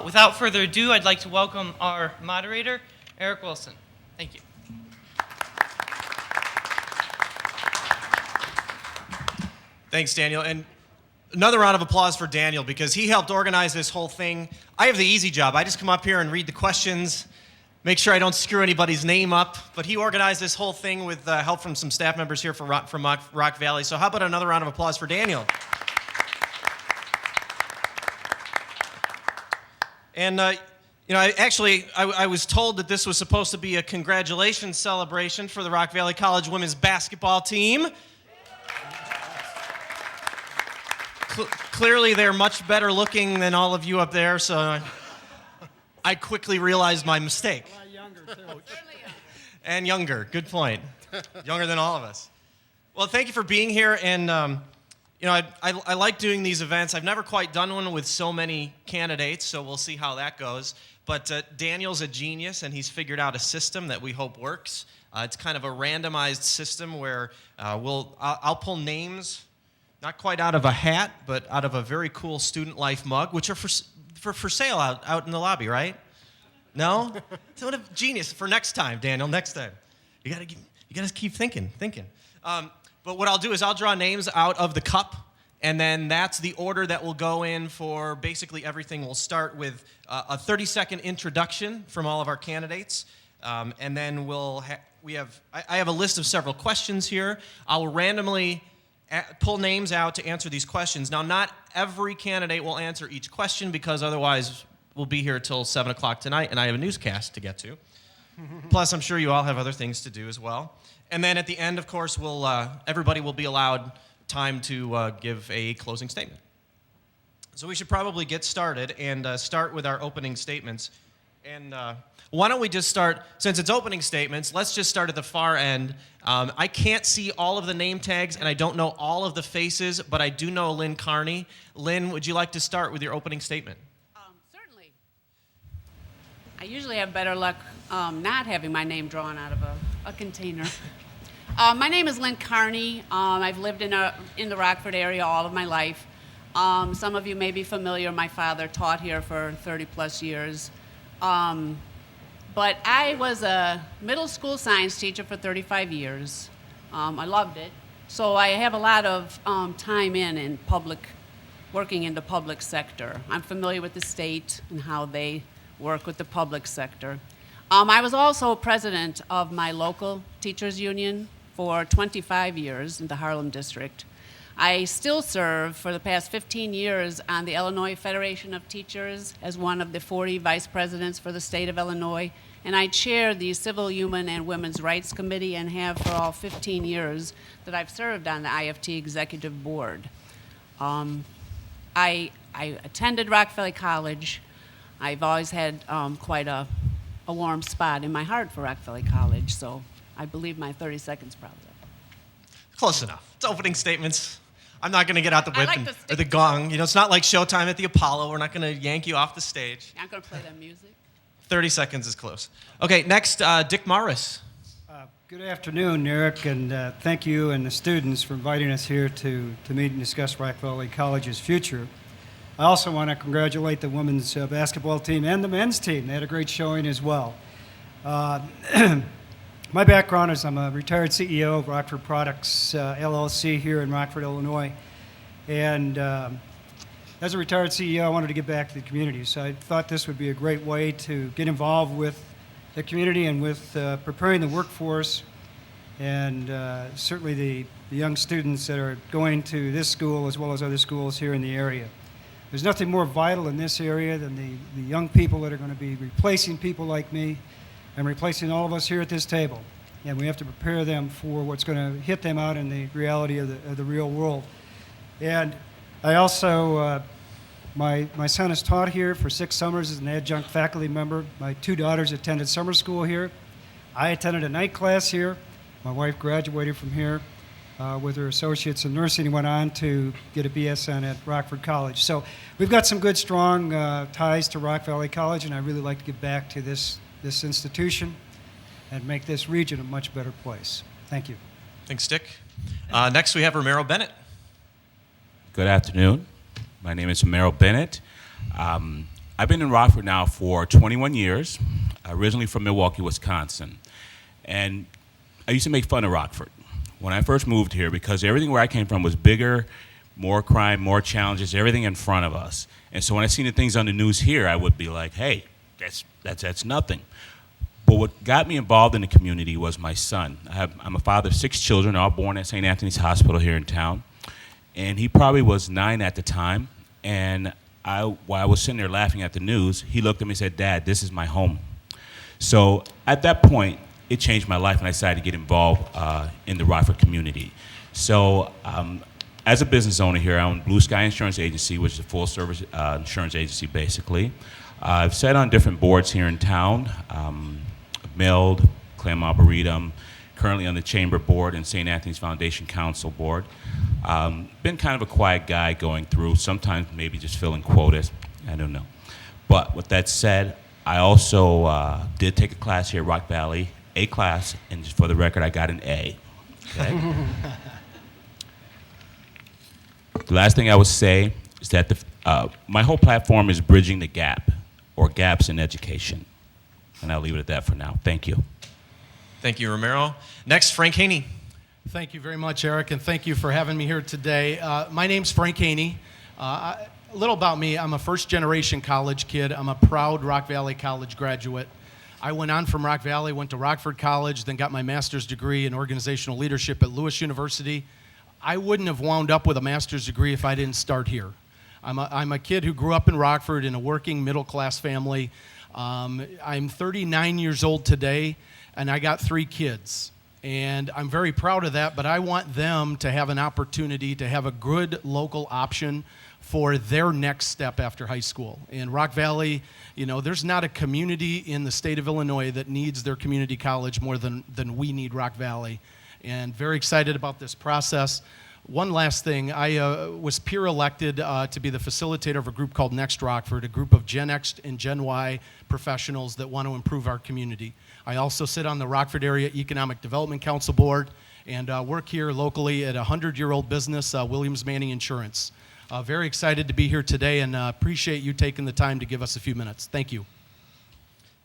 Without further ado, I'd like to welcome our moderator, Eric Wilson. Thank you. Thanks, Daniel. And another round of applause for Daniel because he helped organize this whole thing. I have the easy job. I just come up here and read the questions, make sure I don't screw anybody's name up. But he organized this whole thing with help from some staff members here from Rock Valley. So how about another round of applause for Daniel? And, I was told that this was supposed to be a congratulations celebration for the Rock Valley College women's basketball team. Clearly, they're much better looking than all of you up there, so I quickly realized my mistake. A lot younger, too. And younger, good point. Younger than all of us. Well, thank you for being here, and I like doing these events. I've never quite done one with so many candidates, so we'll see how that goes. But Daniel's a genius, and he's figured out a system that we hope works. It's kind of a randomized system where I'll pull names, not quite out of a hat, but out of a very cool Student Life mug, which are for sale out in the lobby, right? No? What a genius for next time, Daniel. Next time, you gotta keep thinking. But what I'll do is I'll draw names out of the cup, and then that's the order that will go in for basically everything. We'll start with a 30-second introduction from all of our candidates, and then I have a list of several questions here. I'll randomly pull names out to answer these questions. Now, not every candidate will answer each question because otherwise we'll be here till 7 o'clock tonight, and I have a newscast to get to. Plus, I'm sure you all have other things to do as well. And then at the end, of course, everybody will be allowed time to give a closing statement. So we should probably get started and start with our opening statements. And why don't we just start, since it's opening statements, let's just start at the far end. I can't see all of the name tags, and I don't know all of the faces, but I do know Lynn Carney. Lynn, would you like to start with your opening statement? Certainly. I usually have better luck not having my name drawn out of a container. My name is Lynn Carney. I've lived in the Rockford area all of my life. Some of you may be familiar. My father taught here for 30-plus years. But I was a middle school science teacher for 35 years. I loved it. So I have a lot of time in working in the public sector. I'm familiar with the state and how they work with the public sector. I was also president of my local teachers union for 25 years in the Harlem district. I still serve for the past 15 years on the Illinois Federation of Teachers as one of the 40 vice presidents for the state of Illinois, and I chair the Civil, Human, and Women's Rights Committee and have for all 15 years that I've served on the IFT Executive Board. I attended Rock Valley College. I've always had quite a warm spot in my heart for Rock Valley College, so I believe my 30 seconds probably. Close enough. It's opening statements. I'm not going to get out the whip or the to gong. It's not like Showtime at the Apollo. We're not going to yank you off the stage. I'm going to play that music. 30 seconds is close. Okay, next, Dick Morris. Good afternoon, Eric, and thank you and the students for inviting us here to meet and discuss Rock Valley College's future. I also want to congratulate the women's basketball team and the men's team. They had a great showing as well. My background is I'm a retired CEO of Rockford Products, LLC here in Rockford, Illinois. And as a retired CEO, I wanted to give back to the community. So I thought this would be a great way to get involved with the community and with preparing the workforce and certainly the young students that are going to this school as well as other schools here in the area. There's nothing more vital in this area than the young people that are going to be replacing people like me and replacing all of us here at this table. And we have to prepare them for what's going to hit them out in the reality of the real world. And I also, my son has taught here for 6 summers as an adjunct faculty member. My 2 daughters attended summer school here. I attended a night class here. My wife graduated from here with her associates in nursing and went on to get a BSN at Rockford College. So we've got some good, strong ties to Rock Valley College, and I really like to give back to this institution and make this region a much better place. Thank you. Thanks, Dick. Next, we have Romero Bennett. Good afternoon. My name is Romero Bennett. I've been in Rockford now for 21 years, originally from Milwaukee, Wisconsin. And I used to make fun of Rockford when I first moved here because everything where I came from was bigger, more crime, more challenges, everything in front of us. And so when I seen the things on the news here, I would be like, hey, that's nothing. But what got me involved in the community was my son. I'm a father of 6 children, all born at St. Anthony's Hospital here in town. And he probably was 9 at the time. And while I was sitting there laughing at the news, he looked at me and said, Dad, this is my home. So at that point, it changed my life, and I decided to get involved in the Rockford community. So as a business owner here, I own Blue Sky Insurance Agency, which is a full-service insurance agency, basically. I've sat on different boards here in town, MELD, Clam Arboretum, currently on the Chamber Board and St. Anthony's Foundation Council Board. Been kind of a quiet guy going through, sometimes maybe just filling quotas, I don't know. But with that said, I also did take a class here at Rock Valley, A class, and just for the record, I got an A. Okay? The last thing I would say is that my whole platform is bridging the gap, or gaps in education. And I'll leave it at that for now. Thank you. Thank you, Romero. Next, Frank Haney. Thank you very much, Eric, and thank you for having me here today. My name's Frank Haney. A little about me, I'm a first-generation college kid. I'm a proud Rock Valley College graduate. I went on from Rock Valley, went to Rockford College, then got my master's degree in organizational leadership at Lewis University. I wouldn't have wound up with a master's degree if I didn't start here. I'm a kid who grew up in Rockford in a working middle-class family. I'm 39 years old today, and I got 3 kids. And I'm very proud of that, but I want them to have an opportunity to have a good local option for their next step after high school. In Rock Valley, there's not a community in the state of Illinois that needs their community college more than we need Rock Valley. And very excited about this process. One last thing, I was peer elected to be the facilitator of a group called Next Rockford, a group of Gen X and Gen Y professionals that want to improve our community. I also sit on the Rockford Area Economic Development Council Board and work here locally at a 100-year-old business, Williams Manning Insurance. Very excited to be here today and appreciate you taking the time to give us a few minutes. Thank you.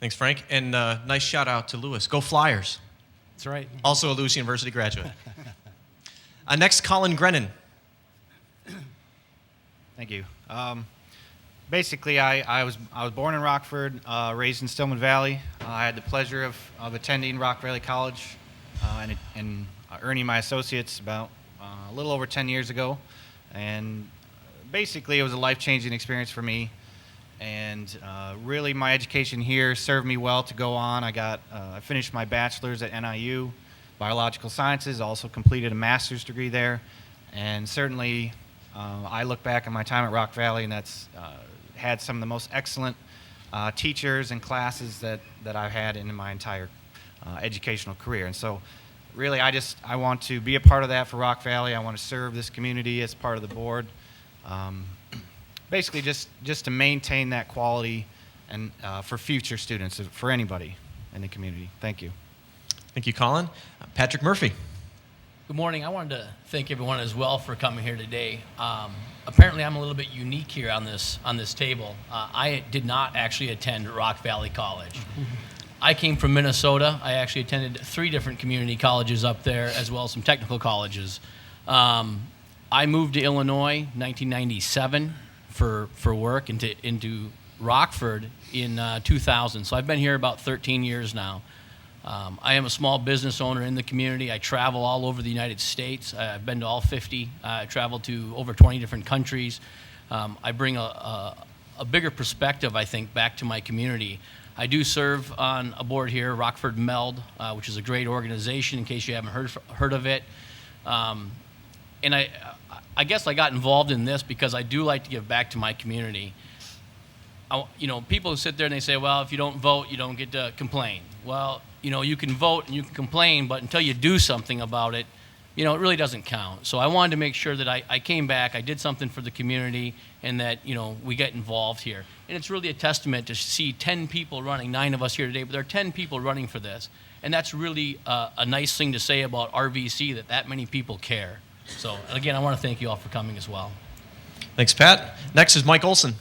Thanks, Frank. And nice shout out to Lewis. Go Flyers. That's right. Also a Lewis University graduate. Next, Colin Grennan. Thank you. Basically, I was born in Rockford, raised in Stillman Valley. I had the pleasure of attending Rock Valley College and earning my associates about a little over 10 years ago. And basically, it was a life-changing experience for me. And really, my education here served me well to go on. I finished my bachelor's at NIU, biological sciences, also completed a master's degree there. And certainly, I look back at my time at Rock Valley, and that's had some of the most excellent teachers and classes that I've had in my entire educational career. And so really, I want to be a part of that for Rock Valley. I want to serve this community as part of the board. Basically, just to maintain that quality and for future students, for anybody in the community. Thank you. Thank you, Colin. Patrick Murphy. Good morning. I wanted to thank everyone as well for coming here today. Apparently, I'm a little bit unique here on this table. I did not actually attend Rock Valley College. I came from Minnesota. I actually attended 3 different community colleges up there, as well as some technical colleges. I moved to Illinois 1997 for work into Rockford in 2000. So I've been here about 13 years now. I am a small business owner in the community. I travel all over the United States. I've been to all 50. I traveled to over 20 different countries. I bring a bigger perspective, I think, back to my community. I do serve on a board here, Rockford MELD, which is a great organization in case you haven't heard of it. And I guess I got involved in this because I do like to give back to my community. People who sit there and they say, well, if you don't vote, you don't get to complain. Well, you can vote and you can complain, but until you do something about it, it really doesn't count. So I wanted to make sure that I came back, I did something for the community, and that, we get involved here. And it's really a testament to see 10 people running, 9 of us here today, but there are 10 people running for this. And that's really a nice thing to say about RVC, that many people care. So, again, I want to thank you all for coming as well. Thanks, Pat. Next is Mike Olson.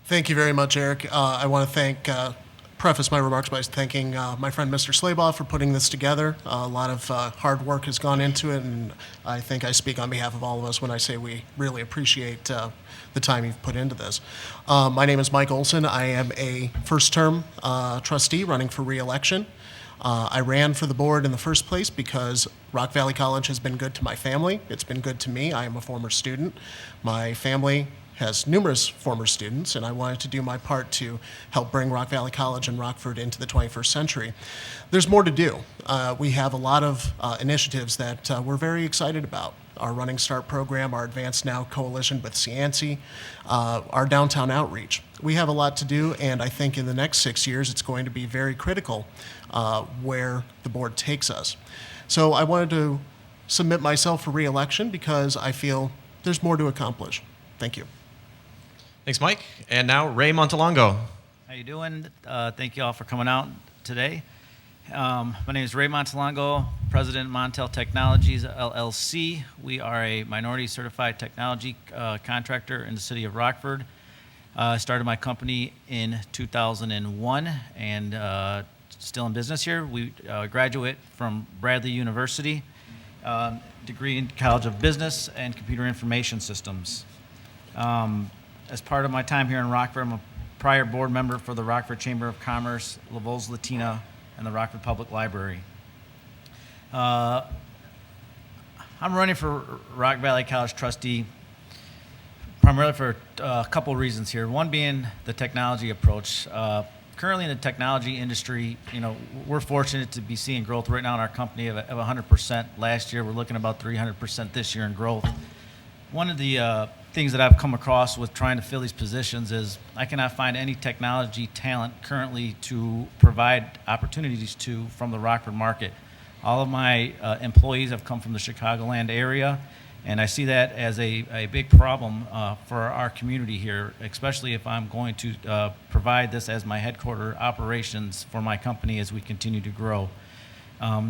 Thank you very much, Eric. I want to preface my remarks by thanking my friend Mr. Slaybaugh for putting this together. A lot of hard work has gone into it, and I think I speak on behalf of all of us when I say we really appreciate the time you've put into this. My name is Mike Olson. I am a first-term trustee running for re-election. I ran for the board in the first place because Rock Valley College has been good to my family. It's been good to me. I am a former student. My family has numerous former students, and I wanted to do my part to help bring Rock Valley College and Rockford into the 21st century. There's more to do. We have a lot of initiatives that we're very excited about. Our Running Start program, our Advanced Now coalition with Cianci, our downtown outreach. We have a lot to do, and I think in the next 6 years it's going to be very critical where the board takes us. So I wanted to submit myself for re-election because I feel there's more to accomplish. Thank you. Thanks, Mike. And now Ray Montalongo. How you doing? Thank you all for coming out today. My name is Ray Montalongo, President of Montel Technologies, LLC. We are a minority certified technology contractor in the city of Rockford. I started my company in 2001 and still in business here. We graduate from Bradley University, degree in College of Business and Computer Information Systems. As part of my time here in Rockford, I'm a prior board member for the Rockford Chamber of Commerce, LaVols Latina, and the Rockford Public Library. I'm running for Rock Valley College trustee primarily for a couple reasons here. One being the technology approach. Currently in the technology industry, we're fortunate to be seeing growth right now in our company of 100% last year. We're looking at about 300% this year in growth. One of the things that I've come across with trying to fill these positions is I cannot find any technology talent currently to provide opportunities to from the Rockford market. All of my employees have come from the Chicagoland area, and I see that as a big problem for our community here, especially if I'm going to provide this as my headquarter operations for my company as we continue to grow.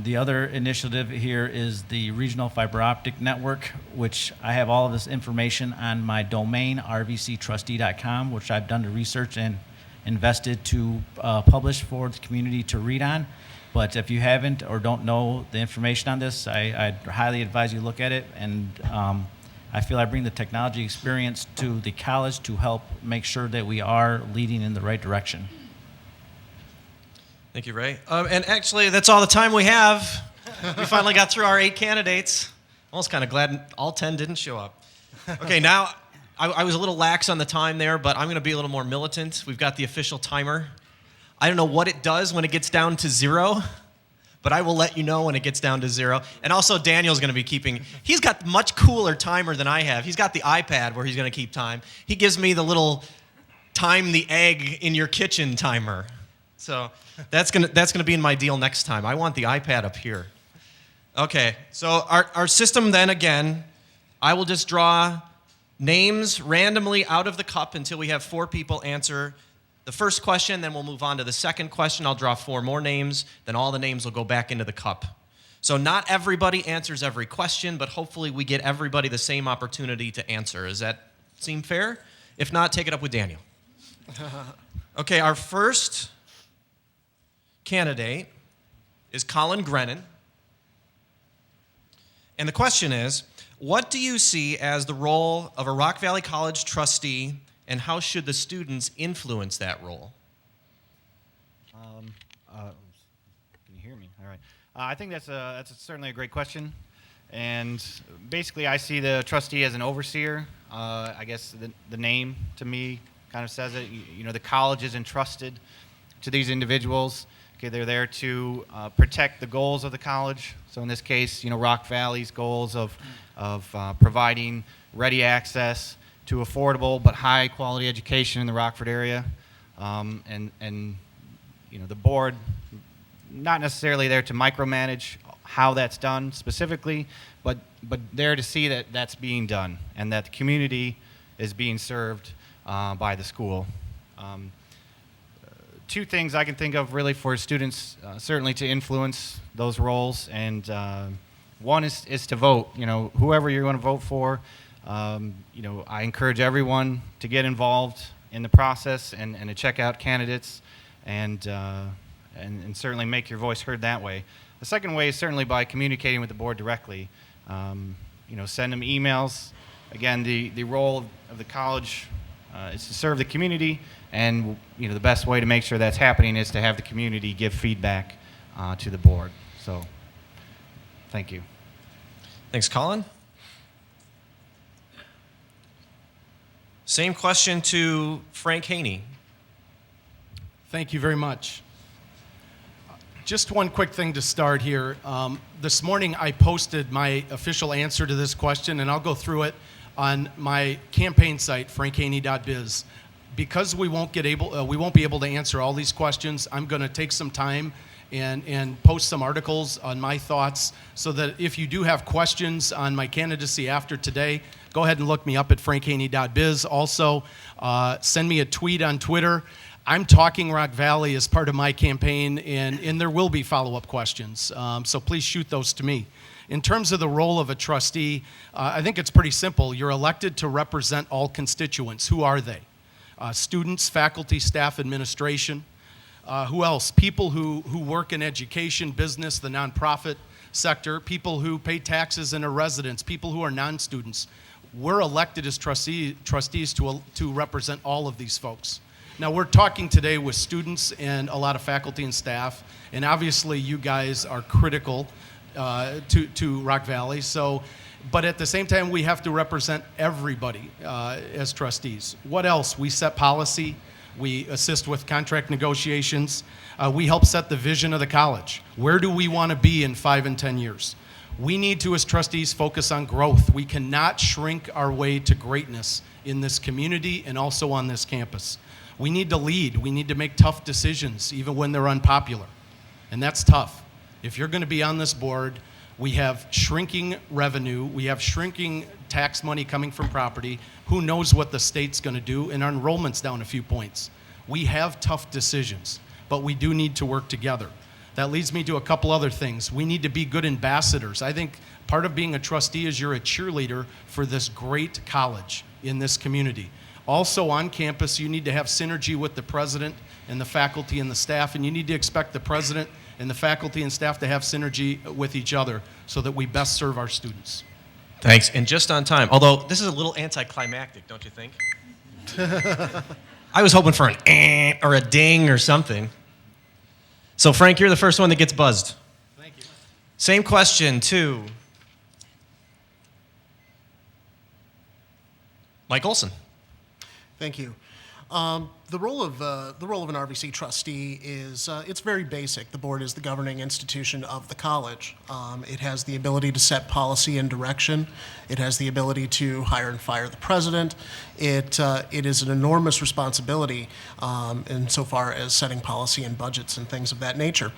The other initiative here is the Regional Fiber Optic Network, which I have all of this information on my domain, rvctrustee.com, which I've done the research and invested to publish for the community to read on. But if you haven't or don't know the information on this, I'd highly advise you look at it. And I feel I bring the technology experience to the college to help make sure that we are leading in the right direction. Thank you, Ray. And actually, that's all the time we have. We finally got through our 8 candidates. I was kind of glad all 10 didn't show up. Okay, now, I was a little lax on the time there, but I'm going to be a little more militant. We've got the official timer. I don't know what it does when it gets down to 0, but I will let you know when it gets down to 0. And also, Daniel's going to be he's got much cooler timer than I have. He's got the iPad where he's going to keep time. He gives me the little time the egg in your kitchen timer. So that's gonna be in my deal next time. I want the iPad up here. Okay, so our system then again, I will just draw names randomly out of the cup until we have 4 people answer the first question, then we'll move on to the second question. I'll draw 4 more names, then all the names will go back into the cup. So not everybody answers every question, but hopefully we get everybody the same opportunity to answer. Does that seem fair? If not, take it up with Daniel. Okay, our first candidate is Colin Grennan. And the question is, what do you see as the role of a Rock Valley College trustee, and how should the students influence that role? Can you hear me? All right. I think that's certainly a great question. And basically, I see the trustee as an overseer. I guess the name to me kind of says it. The college is entrusted to these individuals. Okay, they're there to protect the goals of the college. So in this case, Rock Valley's goals of providing ready access to affordable but high quality education in the Rockford area, and the board not necessarily there to micromanage how that's done specifically, but there to see that that's being done and that the community is being served by the school. 2 things I can think of really for students certainly to influence those roles, and one is to vote. Whoever you're going to vote for, I encourage everyone to get involved in the process and to check out candidates and certainly make your voice heard that way. The second way is certainly by communicating with the board directly. Send them emails. Again, the role of the college is to serve the community, and the best way to make sure that's happening is to have the community give feedback to the board. So, thank you. Thanks, Colin. Same question to Frank Haney. Thank you very much. Just one quick thing to start here. This morning I posted my official answer to this question, and I'll go through it on my campaign site, frankhaney.biz. Because we won't be able to answer all these questions, I'm going to take some time and post some articles on my thoughts, so that if you do have questions on my candidacy after today, go ahead and look me up at frankhaney.biz. Also, send me a tweet on Twitter. I'm talking Rock Valley as part of my campaign, and there will be follow-up questions. So please shoot those to me. In terms of the role of a trustee, I think it's pretty simple. You're elected to represent all constituents. Who are they? Students, faculty, staff, administration. Who else? People who work in education, business, the nonprofit sector, people who pay taxes and are residents, people who are non-students. We're elected as trustees to represent all of these folks. Now, we're talking today with students and a lot of faculty and staff, and obviously you guys are critical to Rock Valley. But at the same time, we have to represent everybody as trustees. What else? We set policy. We assist with contract negotiations. We help set the vision of the college. Where do we want to be in 5 and 10 years? We need to, as trustees, focus on growth. We cannot shrink our way to greatness in this community and also on this campus. We need to lead. We need to make tough decisions, even when they're unpopular. And that's tough. If you're going to be on this board, we have shrinking revenue. We have shrinking tax money coming from property. Who knows what the state's going to do? And our enrollment's down a few points. We have tough decisions, but we do need to work together. That leads me to a couple other things. We need to be good ambassadors. I think part of being a trustee is you're a cheerleader for this great college in this community. Also on campus, you need to have synergy with the president and the faculty and the staff, and you need to expect the president and the faculty and staff to have synergy with each other so that we best serve our students. Thanks, and just on time. Although this is a little anticlimactic, don't you think? I was hoping for an eh or a ding or something. So Frank, you're the first one that gets buzzed. Thank you. Same question to Mike Olson. Thank you. The role of an RVC trustee is it's very basic. The board is the governing institution of the college. It has the ability to set policy and direction. It has the ability to hire and fire the president. It is an enormous responsibility insofar as setting policy and budgets and things of that nature.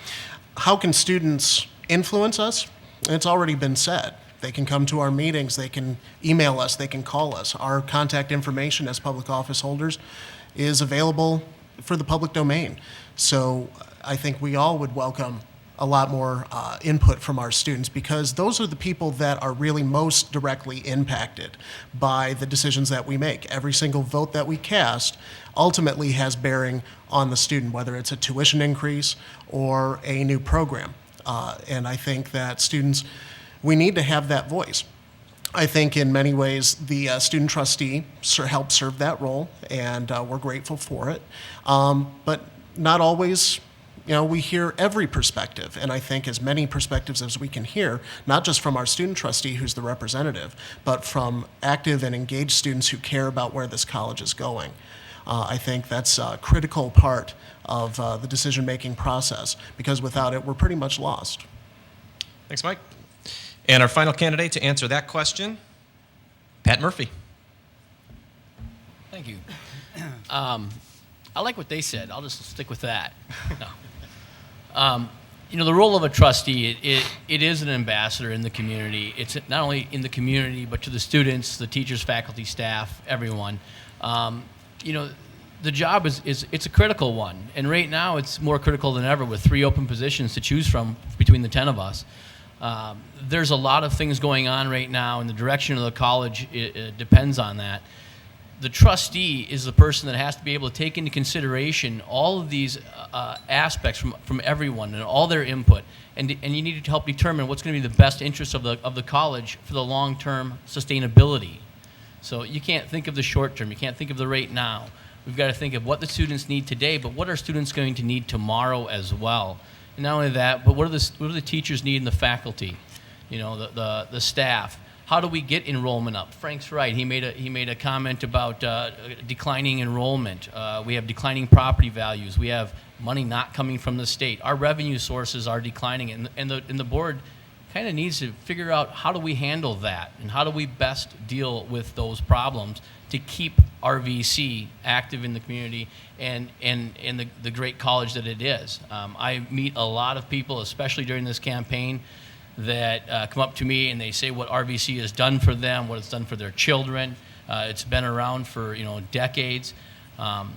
How can students influence us? It's already been said. They can come to our meetings, they can email us, they can call us. Our contact information as public office holders is available for the public domain. So I think we all would welcome a lot more input from our students, because those are the people that are really most directly impacted by the decisions that we make. Every single vote that we cast ultimately has bearing on the student, whether it's a tuition increase or a new program. And I think that students, we need to have that voice. I think in many ways the student trustee helps serve that role, and we're grateful for it. But not always, we hear every perspective, and I think as many perspectives as we can hear, not just from our student trustee who's the representative, but from active and engaged students who care about where this college is going. I think that's a critical part of the decision-making process, because without it, we're pretty much lost. Thanks, Mike. And our final candidate to answer that question, Pat Murphy. Thank you. I like what they said. I'll just stick with that. No. The role of a trustee, it is an ambassador in the community. It's not only in the community, but to the students, the teachers, faculty, staff, everyone. The job it's a critical one. And right now, it's more critical than ever with 3 open positions to choose from between the 10 of us. There's a lot of things going on right now, and the direction of the college it depends on that. the trustee is the person that has to be able to take into consideration all of these aspects from everyone and all their input, and you need to help determine what's going to be the best interest of the college for the long-term sustainability. So you can't think of the short term, you can't think of the right now. We've got to think of what the students need today, but what are students going to need tomorrow as well. And not only that, but what do the teachers need and the faculty, the staff. How do we get enrollment up? Frank's right. He made a comment about declining enrollment. We have declining property values. We have money not coming from the state. Our revenue sources are declining, and the board kind of needs to figure out how do we handle that and how do we best deal with those problems to keep RVC active in the community and the great college that it is. I meet a lot of people, especially during this campaign, that come up to me and they say what RVC has done for them, what it's done for their children. It's been around for decades, and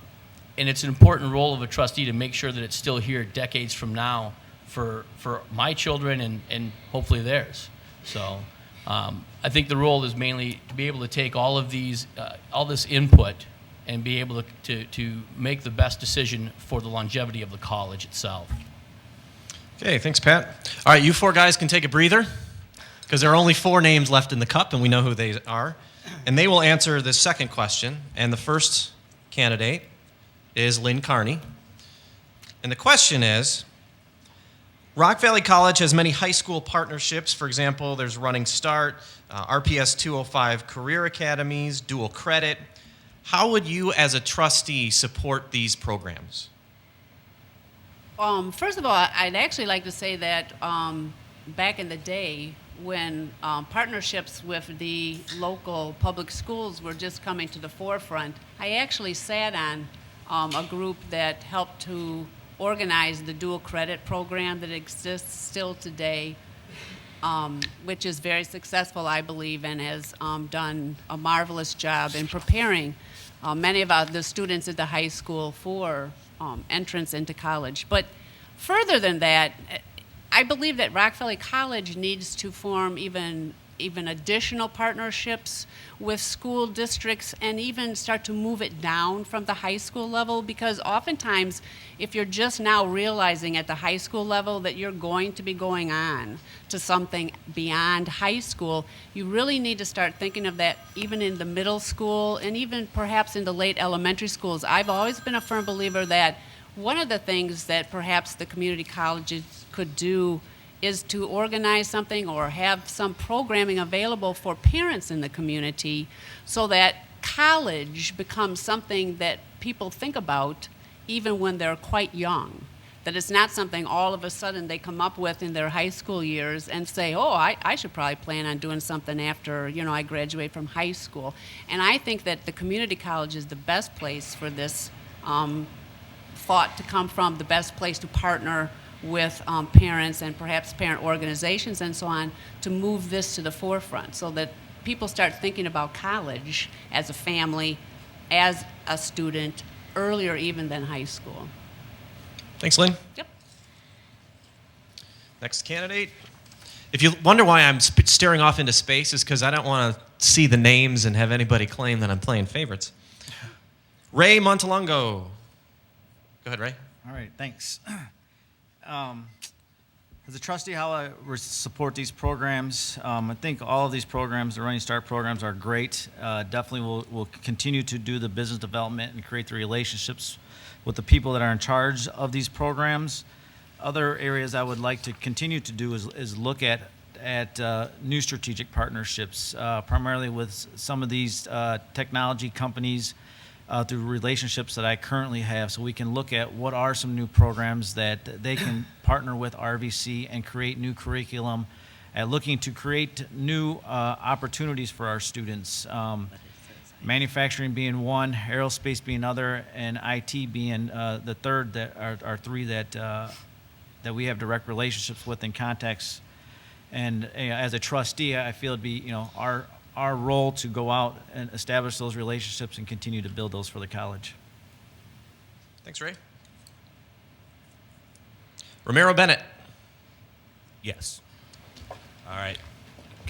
it's an important role of a trustee to make sure that it's still here decades from now for my children and hopefully theirs. So I think the role is mainly to be able to take all of these, all this input and be able to make the best decision for the longevity of the college itself. Okay, thanks, Pat. All right, you four guys can take a breather because there are only 4 names left in the cup, and we know who they are. And they will answer the second question. And the first candidate is Lynn Carney. And the question is, Rock Valley College has many high school partnerships. For example, there's Running Start, RPS 205 Career Academies, Dual Credit. How would you as a trustee support these programs? First of all, I'd actually like to say that back in the day when partnerships with the local public schools were just coming to the forefront, I actually sat on a group that helped to organize the dual credit program that exists still today, which is very successful, I believe, and has done a marvelous job in preparing many of the students at the high school for entrance into college. But further than that, I believe that Rock Valley College needs to form even additional partnerships with school districts and even start to move it down from the high school level, because oftentimes if you're just now realizing at the high school level that you're going to be going on to something beyond high school, you really need to start thinking of that even in the middle school and even perhaps in the late elementary schools. I've always been a firm believer that one of the things that perhaps the community colleges could do is to organize something or have some programming available for parents in the community so that college becomes something that people think about even when they're quite young. That it's not something all of a sudden they come up with in their high school years and say, oh, I should probably plan on doing something after, I graduate from high school. And I think that the community college is the best place for this thought to come from, the best place to partner with parents and perhaps parent organizations and so on to move this to the forefront so that people start thinking about college as a family, as a student, earlier even than high school. Thanks, Lynn. Yep. Next candidate. If you wonder why I'm staring off into space, is because I don't want to see the names and have anybody claim that I'm playing favorites. Ray Montalongo. Go ahead, Ray. All right, thanks. As a trustee, how I support these programs, I think all of these programs, the Running Start programs, are great. Definitely will continue to do the business development and create the relationships with the people that are in charge of these programs. Other areas I would like to continue to do is look at new strategic partnerships, primarily with some of these technology companies, through relationships that I currently have, so we can look at what are some new programs that they can partner with RVC and create new curriculum, looking to create new opportunities for our students. Manufacturing being one, aerospace being another, and IT being the third. That are 3 that we have direct relationships with and contacts. And as a trustee, I feel it'd be our role to go out and establish those relationships and continue to build those for the college. Thanks, Ray. Romero Bennett. Yes. All right.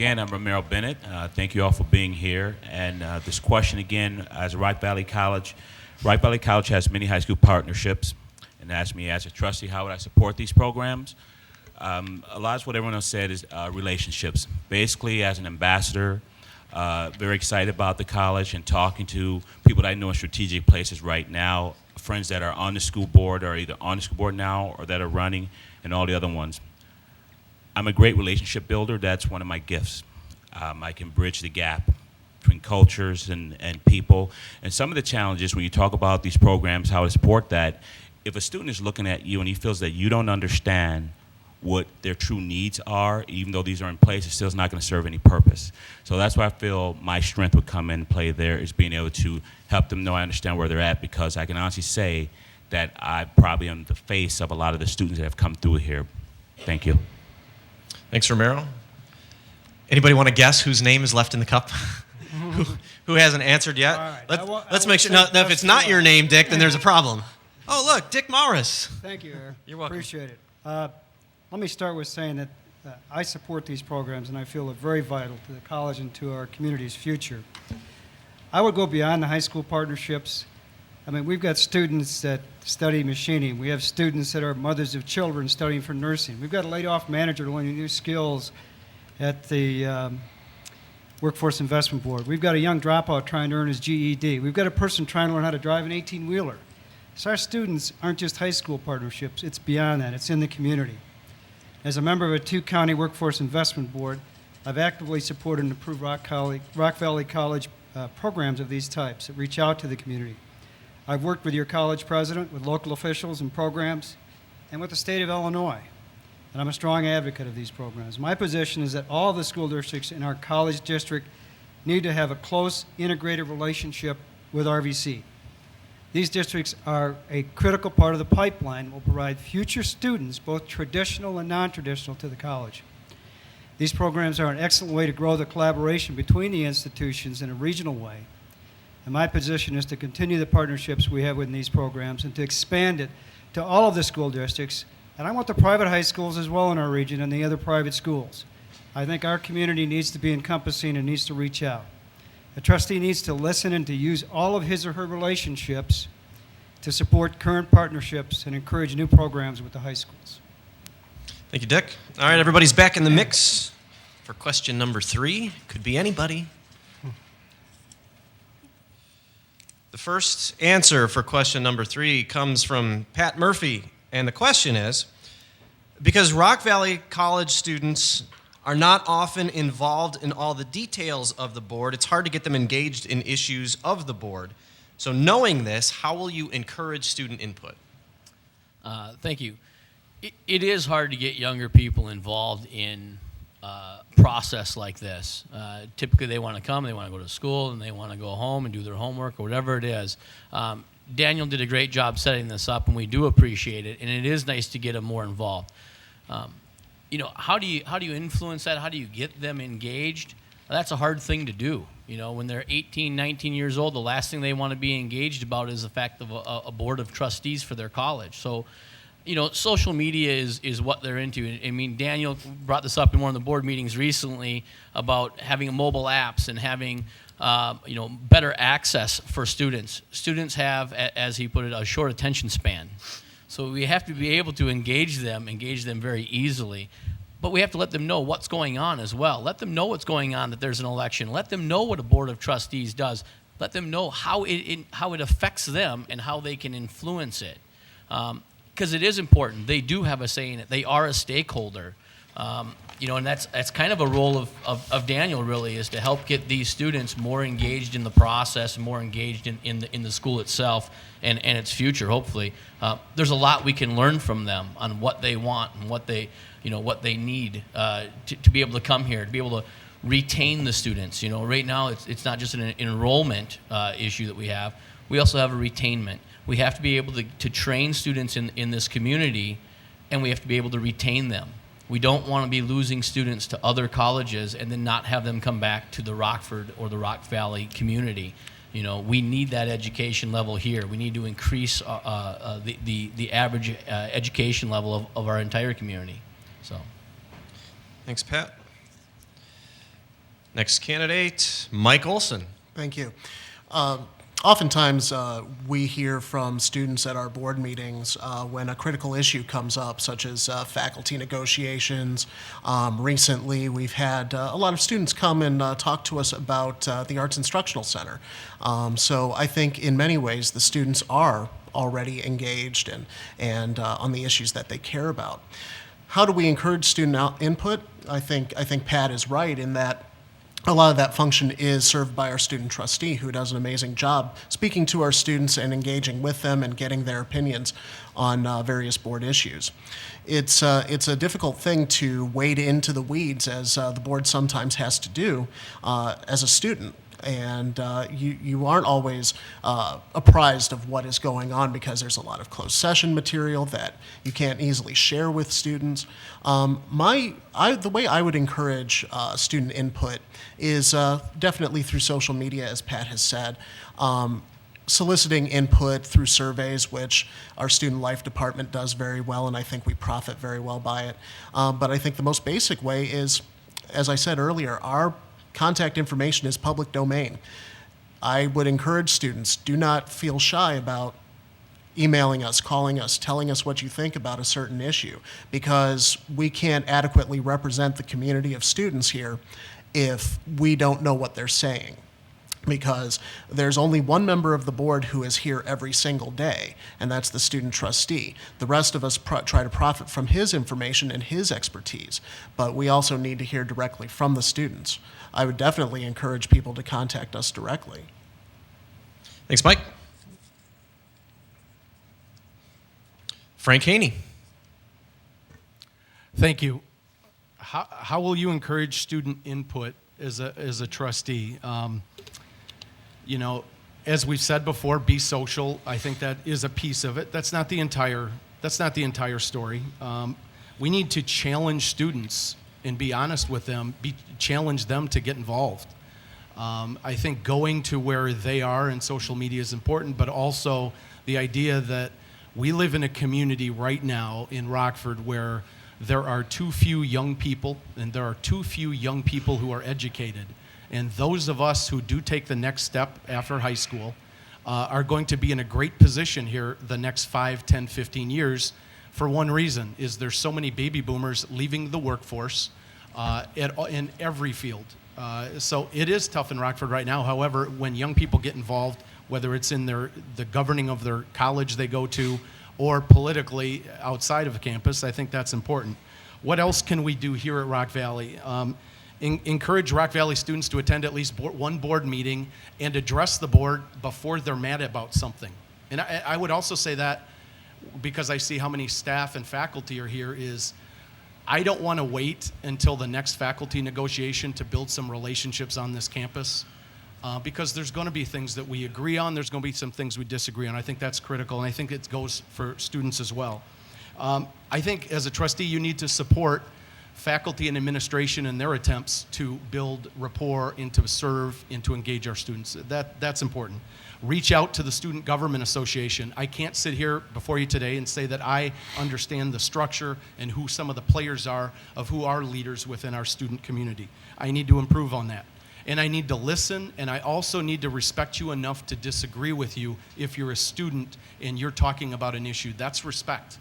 Again, I'm Romero Bennett. Thank you all for being here. And this question again, as Rock Valley College has many high school partnerships, and asked me as a trustee, how would I support these programs? A lot of what everyone else said is relationships. Basically, as an ambassador, very excited about the college and talking to people that I know in strategic places right now, friends that are on the school board or either on the school board now or that are running, and all the other ones. I'm a great relationship builder. That's one of my gifts. I can bridge the gap between cultures and people. And some of the challenges when you talk about these programs, how to support that, if a student is looking at you and he feels that you don't understand what their true needs are, even though these are in place, it still is not going to serve any purpose. So that's why I feel my strength would come in play there, is being able to help them know I understand where they're at, because I can honestly say that I probably am the face of a lot of the students that have come through here. Thank you. Thanks, Romero. Anybody want to guess whose name is left in the cup? who hasn't answered yet? All right. Let's make sure. No, if it's not your name, Dick, then there's a problem. Oh, look, Dick Morris. Thank you, Eric. You're welcome. Appreciate it. Let me start with saying that I support these programs, and I feel they're very vital to the college and to our community's future. I would go beyond the high school partnerships. I mean, we've got students that study machining. We have students that are mothers of children studying for nursing. We've got a laid-off manager learning new skills at the Workforce Investment Board. We've got a young dropout trying to earn his GED. We've got a person trying to learn how to drive an 18-wheeler. So our students aren't just high school partnerships. It's beyond that. It's in the community. As a member of a two-county Workforce Investment Board, I've actively supported and approved Rock Valley College programs of these types that reach out to the community. I've worked with your college president, with local officials and programs, and with the state of Illinois, and I'm a strong advocate of these programs. My position is that all the school districts in our college district need to have a close, integrated relationship with RVC. These districts are a critical part of the pipeline and will provide future students, both traditional and non-traditional, to the college. These programs are an excellent way to grow the collaboration between the institutions in a regional way. And my position is to continue the partnerships we have within these programs and to expand it to all of the school districts. And I want the private high schools as well in our region and the other private schools. I think our community needs to be encompassing and needs to reach out. A trustee needs to listen and to use all of his or her relationships to support current partnerships and encourage new programs with the high schools. Thank you, Dick. All right, everybody's back in the mix for question number 3. Could be anybody. The first answer for question number 3 comes from Pat Murphy, and the question is, because Rock Valley College students are not often involved in all the details of the board, it's hard to get them engaged in issues of the board. So knowing this, how will you encourage student input? Thank you. It is hard to get younger people involved in process like this. Typically they want to come, they want to go to school, and they want to go home and do their homework or whatever it is. Daniel did a great job setting this up, and we do appreciate it, and it is nice to get them more involved. You know, how do you influence that? How do you get them engaged? That's a hard thing to do. You know, when they're 18, 19 years old, the last thing they want to be engaged about is the fact of a board of trustees for their college. So, you know, social media is what they're into. I mean, Daniel brought this up in one of the board meetings recently about having mobile apps and having, you know, better access for students. Students have, as he put it, a short attention span. So we have to be able to engage them very easily. But we have to let them know what's going on as well. Let them know what's going on, that there's an election. Let them know what a board of trustees does. Let them know how it affects them and how they can influence it. Because it is important. They do have a say in it. They are a stakeholder. You know, and that's kind of a role of Daniel, really, is to help get these students more engaged in the process, more engaged in the school itself and its future, hopefully. There's a lot we can learn from them on what they want and what they need to be able to come here, to be able to retain the students. You know, right now it's not just an enrollment issue that we have. We also have a retainment. We have to be able to train students in this community, and we have to be able to retain them. We don't want to be losing students to other colleges and then not have them come back to the Rockford or the Rock Valley community. You know, we need that education level here. We need to increase the average education level of our entire community. So, Thanks, Pat. Next candidate, Mike Olson. Thank you. Oftentimes, we hear from students at our board meetings when a critical issue comes up, such as faculty negotiations. Recently, we've had a lot of students come and talk to us about the Arts Instructional Center. So I think in many ways, the students are already engaged and on the issues that they care about. How do we encourage student input? I think Pat is right in that a lot of that function is served by our student trustee, who does an amazing job speaking to our students and engaging with them and getting their opinions on various board issues. It's a difficult thing to wade into the weeds, as the board sometimes has to do as a student. And you aren't always apprised of what is going on because there's a lot of closed session material that you can't easily share with students. The way I would encourage student input is definitely through social media, as Pat has said. Soliciting input through surveys, which our student life department does very well, and I think we profit very well by it. But I think the most basic way is, as I said earlier, our contact information is public domain. I would encourage students, do not feel shy about emailing us, calling us, telling us what you think about a certain issue, because we can't adequately represent the community of students here if we don't know what they're saying. Because there's only one member of the board who is here every single day, and that's the student trustee. The rest of us try to profit from his information and his expertise, but we also need to hear directly from the students. I would definitely encourage people to contact us directly. Thanks, Mike. Frank Haney. Thank you. How will you encourage student input as a trustee? You know, as we've said before, be social. I think that is a piece of it. That's not the entire story. We need to challenge students and be honest with them, challenge them to get involved. I think going to where they are in social media is important, but also the idea that we live in a community right now in Rockford where there are too few young people, and there are too few young people who are educated. And those of us who do take the next step after high school are going to be in a great position here the next 5, 10, 15 years for one reason, is there's so many baby boomers leaving the workforce in every field. So it is tough in Rockford right now. However, when young people get involved, whether it's in the governing of their college they go to or politically outside of campus, I think that's important. What else can we do here at Rock Valley? Encourage Rock Valley students to attend at least one board meeting and address the board before they're mad about something. And I would also say that, because I see how many staff and faculty are here, is I don't want to wait until the next faculty negotiation to build some relationships on this campus, because there's going to be things that we agree on, there's going to be some things we disagree on. I think that's critical, and I think it goes for students as well. I think as a trustee, you need to support faculty and administration in their attempts to build rapport and to serve and to engage our students. That's important. Reach out to the Student Government Association. I can't sit here before you today and say that I understand the structure and who some of the players are of who are leaders within our student community. I need to improve on that. And I need to listen, and I also need to respect you enough to disagree with you if you're a student and you're talking about an issue. That's respect.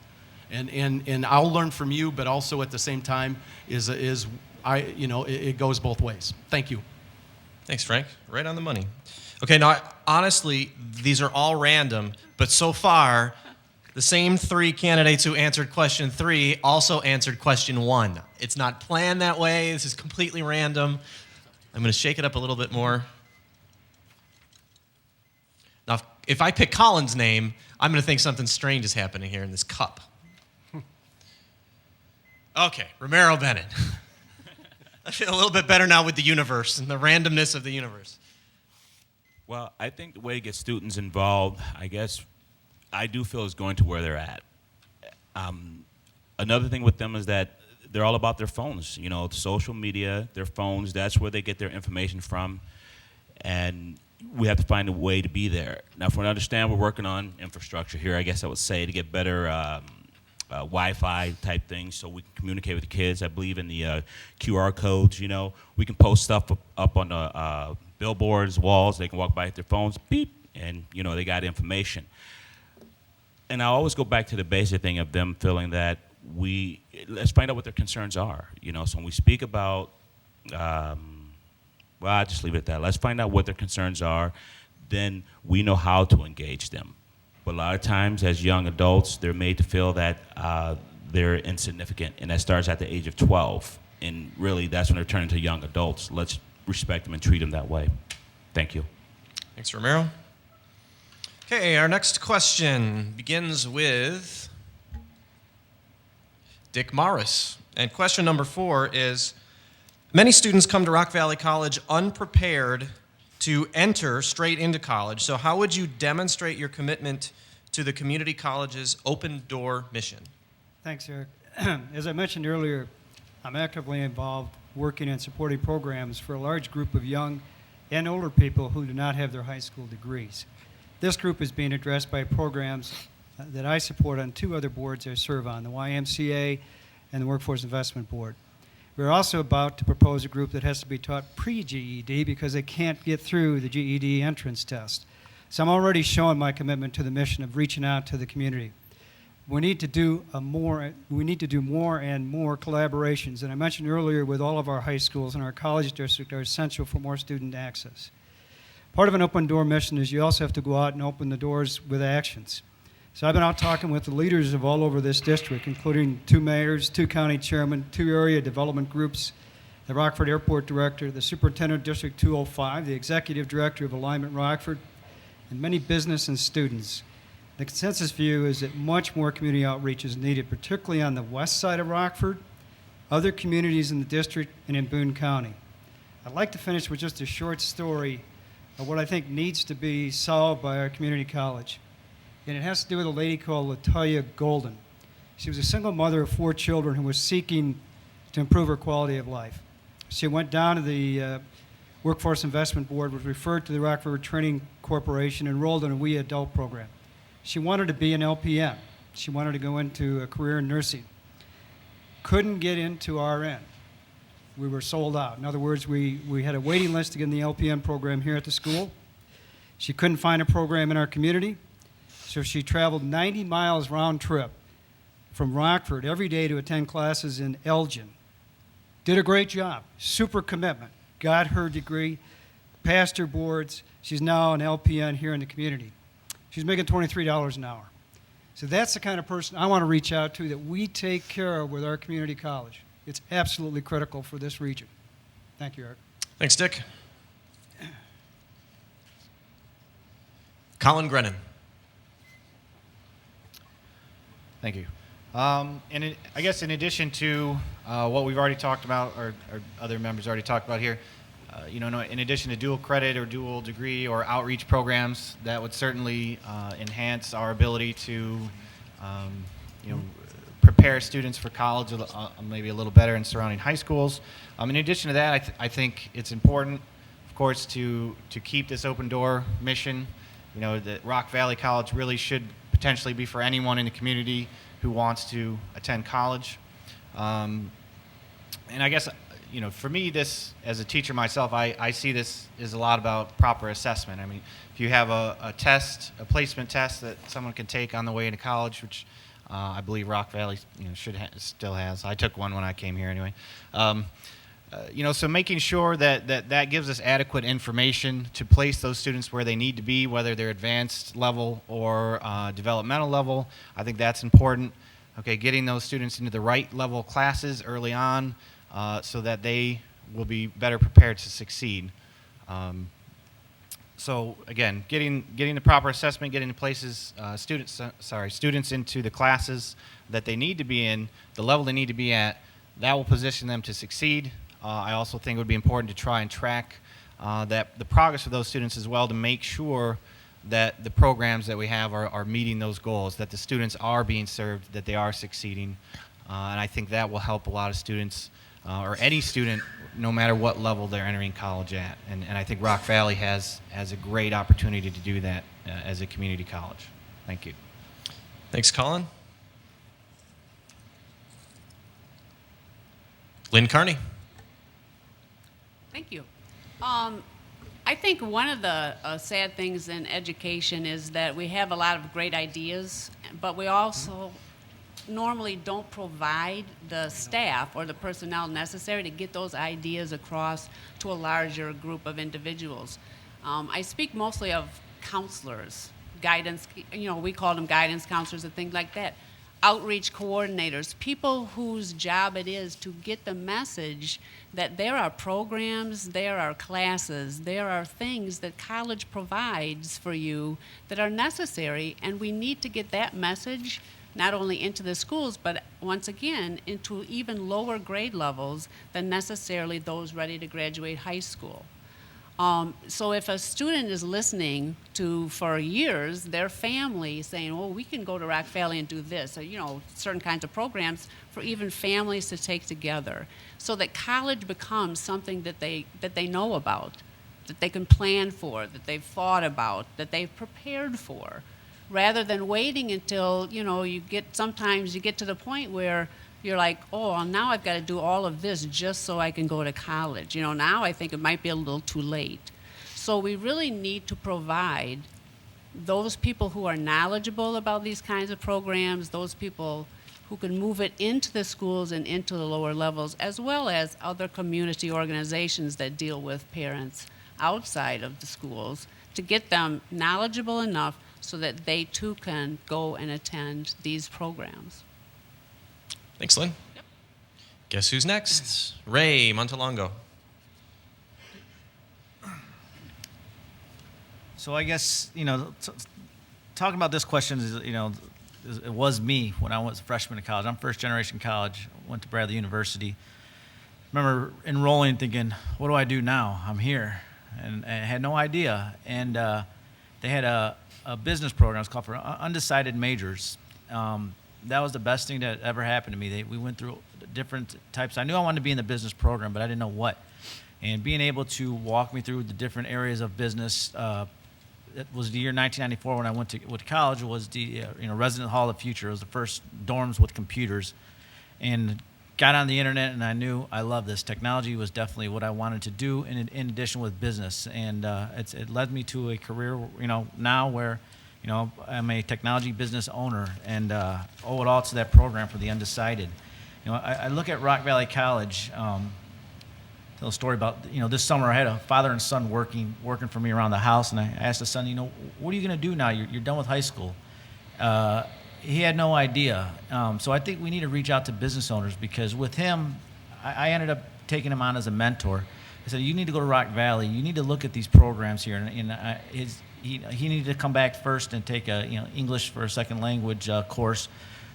And I'll learn from you, but also at the same time it goes both ways. Thank you. Thanks, Frank. Right on the money. Okay, now, honestly, these are all random, but so far, the same 3 candidates who answered question 3 also answered question 1. It's not planned that way. This is completely random. I'm going to shake it up a little bit more. Now, if I pick Colin's name, I'm going to think something strange is happening here in this cup. Okay, Romero Bennett. I feel a little bit better now with the universe and the randomness of the universe. Well, I think the way to get students involved, I guess, I do feel is going to where they're at. Another thing with them is that they're all about their phones. You know, social media, their phones, that's where they get their information from. And we have to find a way to be there. Now, from what I understand, we're working on infrastructure here, I guess I would say, to get better Wi-Fi type things so we can communicate with the kids. I believe in the QR codes, we can post stuff up on the billboards, walls. They can walk by with their phones, beep, and, they got information. And I always go back to the basic thing of them feeling that let's find out what their concerns are. So when we speak about, I'll just leave it at that. Let's find out what their concerns are. Then we know how to engage them. But a lot of times as young adults, they're made to feel that they're insignificant, and that starts at the age of 12. And really, that's when they're turning to young adults. Let's respect them and treat them that way. Thank you. Thanks, Romero. Okay, our next question begins with Dick Morris. And question number 4 is, many students come to Rock Valley College unprepared to enter straight into college. So how would you demonstrate your commitment to the community college's open door mission? Thanks, Eric. As I mentioned earlier, I'm actively involved working and supporting programs for a large group of young and older people who do not have their high school degrees. This group is being addressed by programs that I support on 2 other boards I serve on, the YMCA and the Workforce Investment Board. We're also about to propose a group that has to be taught pre-GED because they can't get through the GED entrance test. So I'm already showing my commitment to the mission of reaching out to the community. We need to do more and more collaborations. And I mentioned earlier, with all of our high schools and our college district are essential for more student access. Part of an open door mission is you also have to go out and open the doors with actions. So I've been out talking with the leaders of all over this district, including 2 mayors, 2 county chairmen, 2 area development groups, the Rockford Airport Director, the Superintendent of District 205, the Executive Director of Alignment Rockford, and many business and students. The consensus view is that much more community outreach is needed, particularly on the west side of Rockford, other communities in the district, and in Boone County. I'd like to finish with just a short story of what I think needs to be solved by our community college. And it has to do with a lady called Latoya Golden. She was a single mother of 4 children who was seeking to improve her quality of life. She went down to the Workforce Investment Board, was referred to the Rockford Training Corporation, enrolled in a We Adult program. She wanted to be an LPN. She wanted to go into a career in nursing. Couldn't get into RN. We were sold out. In other words, we had a waiting list to get in the LPN program here at the school. She couldn't find a program in our community, so she traveled 90 miles round trip from Rockford every day to attend classes in Elgin. Did a great job, super commitment, got her degree, passed her boards. She's now an LPN here in the community. She's making $23 an hour. So that's the kind of person I want to reach out to, that we take care of with our community college. It's absolutely critical for this region. Thank you, Eric. Thanks, Dick. Colin Grennan. Thank you. I guess in addition to what we've already talked about, or other members already talked about here, in addition to dual credit or dual degree or outreach programs, that would certainly enhance our ability to, prepare students for college maybe a little better in surrounding high schools. In addition to that, I think it's important, of course, to keep this open door mission. That Rock Valley College really should potentially be for anyone in the community who wants to attend college. And I guess, for me, this, as a teacher myself, I see this as a lot about proper assessment. I mean, if you have a test, a placement test that someone can take on the way into college, which I believe Rock Valley still has. I took one when I came here anyway. So making sure that gives us adequate information to place those students where they need to be, whether they're advanced level or developmental level, I think that's important. Okay, getting those students into the right level classes early on so that they will be better prepared to succeed. So again, getting the proper assessment, getting the places students into the classes that they need to be in, the level they need to be at, that will position them to succeed. I also think it would be important to try and track the progress of those students as well, to make sure that the programs that we have are meeting those goals, that the students are being served, that they are succeeding. And I think that will help a lot of students, or any student, no matter what level they're entering college at. And I think Rock Valley has a great opportunity to do that as a community college. Thank you. Thanks, Colin. Lynn Carney. Thank you. I think one of the sad things in education is that we have a lot of great ideas, but we also normally don't provide the staff or the personnel necessary to get those ideas across to a larger group of individuals. I speak mostly of counselors, guidance, we call them guidance counselors and things like that. Outreach coordinators, people whose job it is to get the message that there are programs, there are classes, there are things that college provides for you that are necessary, and we need to get that message not only into the schools, but once again, into even lower grade levels than necessarily those ready to graduate high school. So if a student is listening to, for years, their family saying, oh, we can go to Rock Valley and do this, or, certain kinds of programs for even families to take together, so that college becomes something that they know about, that they can plan for, that they've thought about, that they've prepared for, rather than waiting until, sometimes you get to the point where you're like, oh, well, now I've got to do all of this just so I can go to college. Now I think it might be a little too late. So we really need to provide those people who are knowledgeable about these kinds of programs, those people who can move it into the schools and into the lower levels, as well as other community organizations that deal with parents outside of the schools, to get them knowledgeable enough so that they too can go and attend these programs. Thanks, Lynn. Yep. Guess who's next? Ray Montalongo. So I guess, talking about this question is, it was me when I was a freshman in college. I'm first generation college, went to Bradley University. Remember enrolling thinking, what do I do now? I'm here. And I had no idea. And they had a business program. It's called for undecided majors. That was the best thing that ever happened to me. We went through different types. I knew I wanted to be in the business program, but I didn't know what. And being able to walk me through the different areas of business, it was the year 1994 when I went to college. Was the Resident Hall of the Future. It was the first dorms with computers, and got on the internet, and I knew I loved this. Technology was definitely what I wanted to do, in addition with business, and it led me to a career, now where. I'm a technology business owner, and owe it all to that program for the undecided. I look at Rock Valley College. Tell a story about this summer I had a father and son working for me around the house, and I asked the son, what are you going to do now? You're done with high school. He had no idea. So I think we need to reach out to business owners, because with him, I ended up taking him on as a mentor. I said, you need to go to Rock Valley. You need to look at these programs here, and he needed to come back first and take a English for a second language course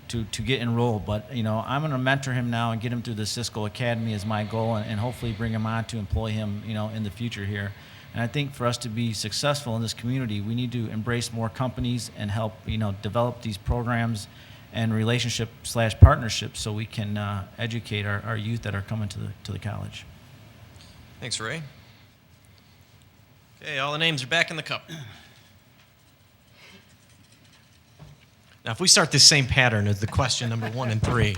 to get enrolled. But I'm going to mentor him now and get him through the Cisco Academy is my goal, and hopefully bring him on to employ him in the future here. And I think for us to be successful in this community, we need to embrace more companies and help develop these programs and relationship/partnerships so we can educate our youth that are coming to the college. Thanks, Ray. Okay, all the names are back in the cup. Now, if we start this same pattern as the question number 1 and 3,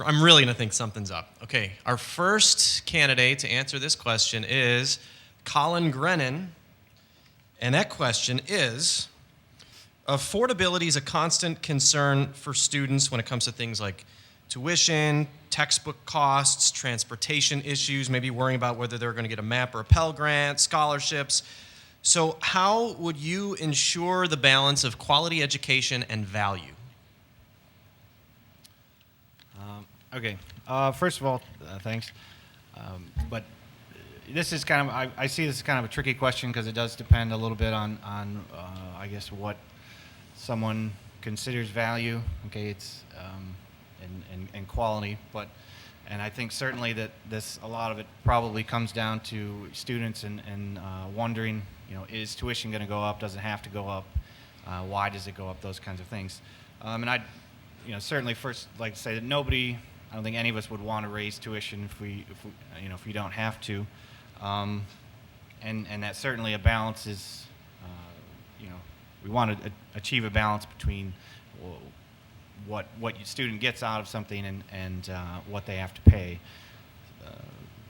I'm really going to think something's up. Okay, our first candidate to answer this question is Colin Grennan, and that question is, affordability is a constant concern for students when it comes to things like tuition, textbook costs, transportation issues, maybe worrying about whether they're going to get a MAP or a Pell Grant, scholarships. So how would you ensure the balance of quality education and value? Okay. First of all, thanks. But this is kind of, I see this as kind of a tricky question, because it does depend a little bit on I guess, what someone considers value. Okay, it's and quality, and I think certainly that a lot of it probably comes down to students and wondering, is tuition going to go up? Does it have to go up? Why does it go up? Those kinds of things. And I'd, certainly first like to say that I don't think any of us would want to raise tuition if we don't have to, and that certainly a balance is, we want to achieve a balance between what your student gets out of something and what they have to pay.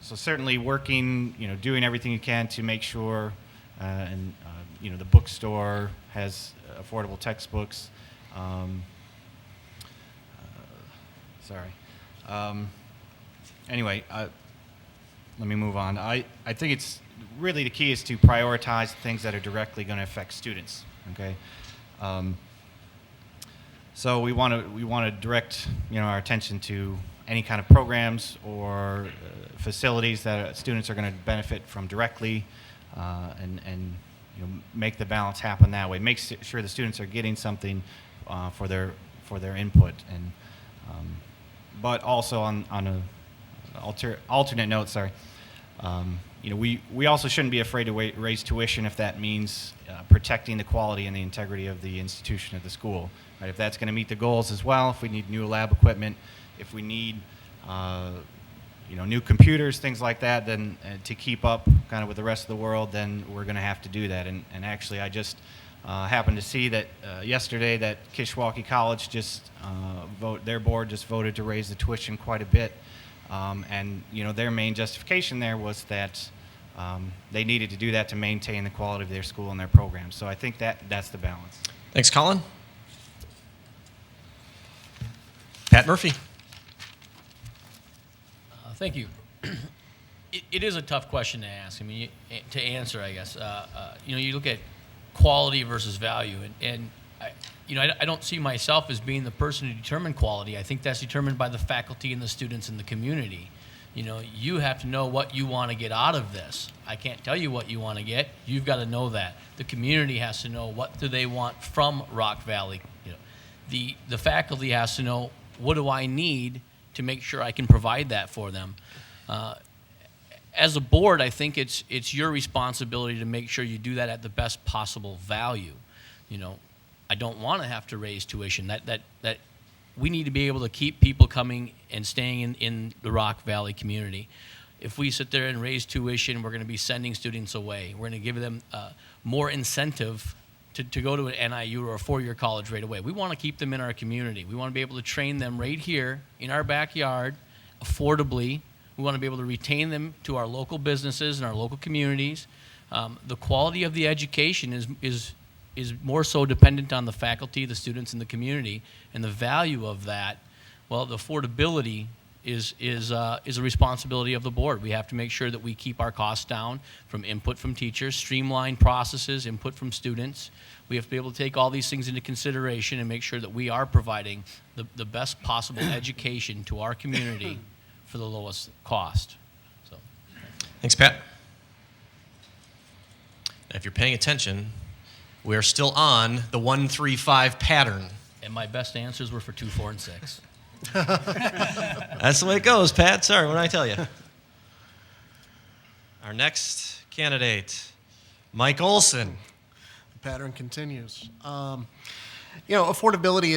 so certainly working, doing everything you can to make sure, the bookstore has affordable textbooks. Anyway, let me move on. I think it's really the key is to prioritize things that are directly going to affect students. Okay, so we want to direct our attention to any kind of programs or facilities that students are going to benefit from directly, and make the balance happen that way. Make sure the students are getting something for their input, and but also on a alternate note, sorry. We also shouldn't be afraid to raise tuition if that means protecting the quality and the integrity of the institution of the school. Right? If that's going to meet the goals as well, if we need new lab equipment, if we need new computers, things like that, then to keep up kind of with the rest of the world, then we're going to have to do that. And actually, I just happened to see that yesterday that Kishwaukee College their board just voted to raise the tuition quite a bit. And their main justification there was that they needed to do that to maintain the quality of their school and their programs. So I think that's the balance. Thanks, Colin. Pat Murphy. Thank you. It is a tough question to ask. I mean, to answer, I guess. You look at quality versus value, and I don't see myself as being the person to determine quality. I think that's determined by the faculty and the students in the community. You have to know what you want to get out of this. I can't tell you what you want to get. You've got to know that. The community has to know what do they want from Rock Valley. The faculty has to know what do I need to make sure I can provide that for them. As a board, I think it's your responsibility to make sure you do that at the best possible value. I don't want to have to raise tuition. That we need to be able to keep people coming and staying in the Rock Valley community. If we sit there and raise tuition, we're going to be sending students away. We're going to give them more incentive to go to an NIU or a four-year college right away. We want to keep them in our community. We want to be able to train them right here in our backyard, affordably. We want to be able to retain them to our local businesses and our local communities. The quality of the education is more so dependent on the faculty, the students, and the community, and the value of that. Well, the affordability is a responsibility of the board. We have to make sure that we keep our costs down from input from teachers, streamline processes, input from students. We have to be able to take all these things into consideration and make sure that we are providing the best possible education to our community for the lowest cost. So, Thanks, Pat. If you're paying attention, we are still on the 1-3-5 pattern. and my best answers were for 2, 4, and 6. That's the way it goes, Pat. Sorry, what did I tell you? Our next candidate, Mike Olson. The pattern continues. Affordability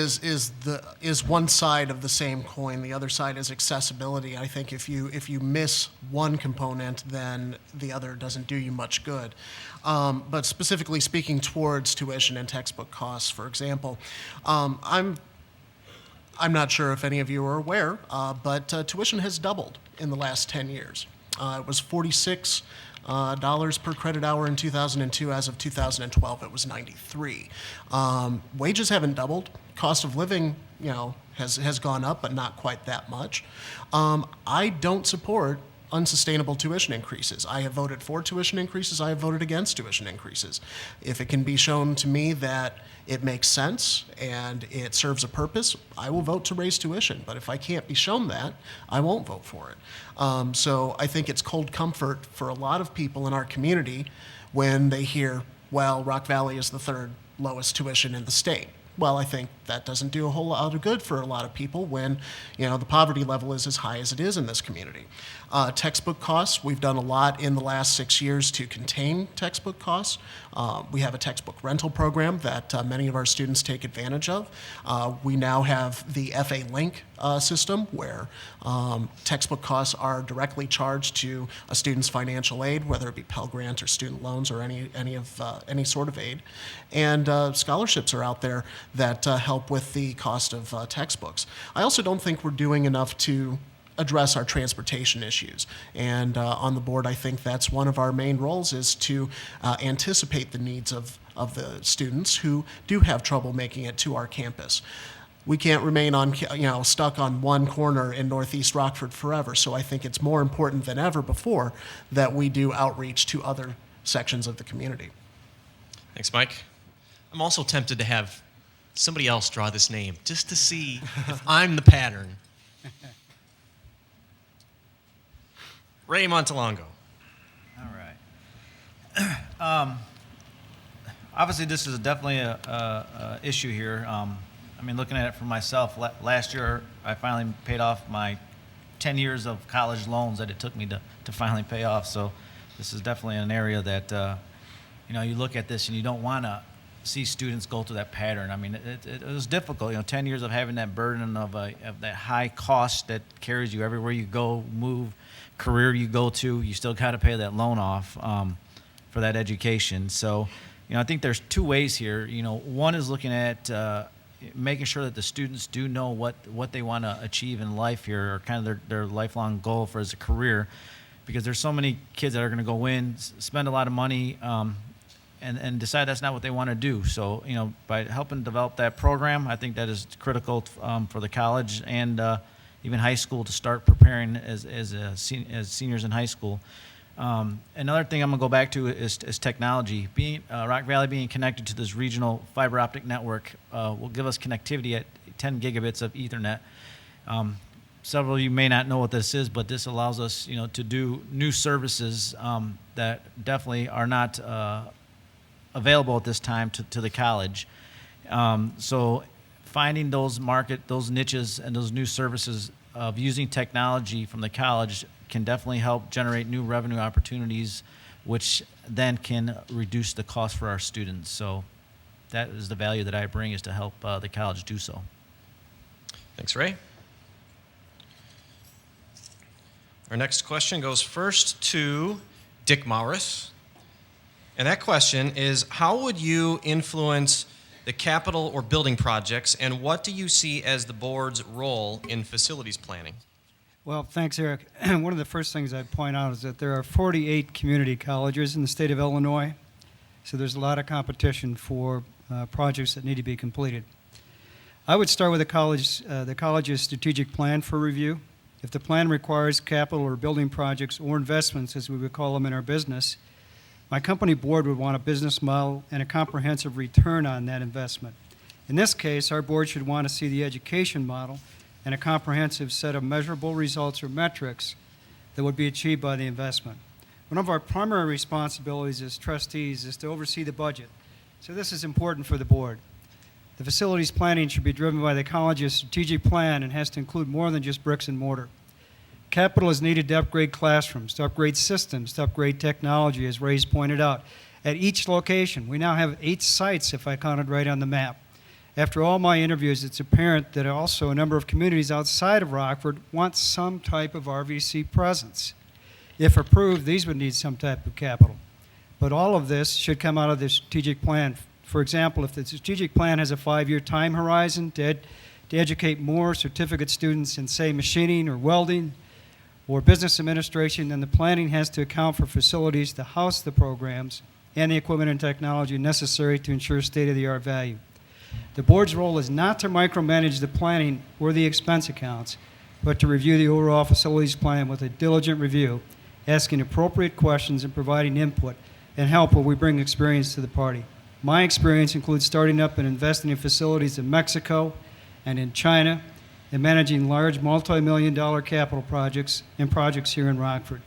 is one side of the same coin. The other side is accessibility. I think if you miss one component, then the other doesn't do you much good. But specifically speaking towards tuition and textbook costs, for example, I'm not sure if any of you are aware, but tuition has doubled in the last 10 years. It was $46 per credit hour in 2002. As of 2012, it was $93. Wages haven't doubled. Cost of living, has gone up, but not quite that much. I don't support unsustainable tuition increases. I have voted for tuition increases. I have voted against tuition increases. If it can be shown to me that it makes sense and it serves a purpose, I will vote to raise tuition. But if I can't be shown that, I won't vote for it. So I think it's cold comfort for a lot of people in our community when they hear, well, Rock Valley is the third lowest tuition in the state. Well, I think that doesn't do a whole lot of good for a lot of people when, the poverty level is as high as it is in this community. Textbook costs, we've done a lot in the last 6 years to contain textbook costs. We have a textbook rental program that many of our students take advantage of. We now have the FA Link system where textbook costs are directly charged to a student's financial aid, whether it be Pell Grant or student loans or any sort of aid. And scholarships are out there that help with the cost of textbooks. I also don't think we're doing enough to address our transportation issues. And on the board, I think that's one of our main roles, is to anticipate the needs of the students who do have trouble making it to our campus. We can't remain stuck on one corner in Northeast Rockford forever. So I think it's more important than ever before that we do outreach to other sections of the community. Thanks, Mike. I'm also tempted to have somebody else draw this name just to see if I'm the pattern. Ray Montalongo. All right. Obviously, this is definitely a issue here. I mean, looking at it for myself, last year I finally paid off my 10 years of college loans that it took me to finally pay off. So this is definitely an area that, you look at this and you don't want to see students go through that pattern. I mean, it was difficult, 10 years of having that burden of that high cost that carries you everywhere you go, move, career you go to, you still got to pay that loan off for that education. So, I think there's two ways here. One is looking at making sure that the students do know what they want to achieve in life here, or kind of their lifelong goal for as a career, because there's so many kids that are going to go in, spend a lot of money, and decide that's not what they want to do. So, by helping develop that program, I think that is critical for the college and even high school to start preparing as seniors in high school. Another thing I'm going to go back to is technology. Rock Valley being connected to this regional fiber optic network will give us connectivity at 10 gigabits of Ethernet. Several of you may not know what this is, but this allows us, to do new services that definitely are not available at this time to the college. So finding those niches and those new services of using technology from the college can definitely help generate new revenue opportunities, which then can reduce the cost for our students. So that is the value that I bring, is to help the college do so. Thanks, Ray. Our next question goes first to Dick Maurus. And that question is, how would you influence the capital or building projects, and what do you see as the board's role in facilities planning? Well, thanks, Eric. One of the first things I'd point out is that there are 48 community colleges in the state of Illinois, so there's a lot of competition for projects that need to be completed. I would start with the college's strategic plan for review. If the plan requires capital or building projects or investments, as we would call them in our business, my company board would want a business model and a comprehensive return on that investment. In this case, our board should want to see the education model and a comprehensive set of measurable results or metrics that would be achieved by the investment. One of our primary responsibilities as trustees is to oversee the budget, so this is important for the board. The facilities planning should be driven by the college's strategic plan and has to include more than just bricks and mortar. Capital is needed to upgrade classrooms, to upgrade systems, to upgrade technology, as Ray's pointed out. At each location, we now have 8 sites, if I counted right on the map. After all my interviews, it's apparent that also a number of communities outside of Rockford want some type of RVC presence. If approved, these would need some type of capital. But all of this should come out of the strategic plan. For example, if the strategic plan has a 5-year time horizon to educate more certificate students in, say, machining or welding or business administration, then the planning has to account for facilities to house the programs and the equipment and technology necessary to ensure state-of-the-art value. The board's role is not to micromanage the planning or the expense accounts, but to review the overall facilities plan with a diligent review, asking appropriate questions and providing input and help where we bring experience to the party. My experience includes starting up and investing in facilities in Mexico and in China and managing large multi-million-dollar capital projects and projects here in Rockford.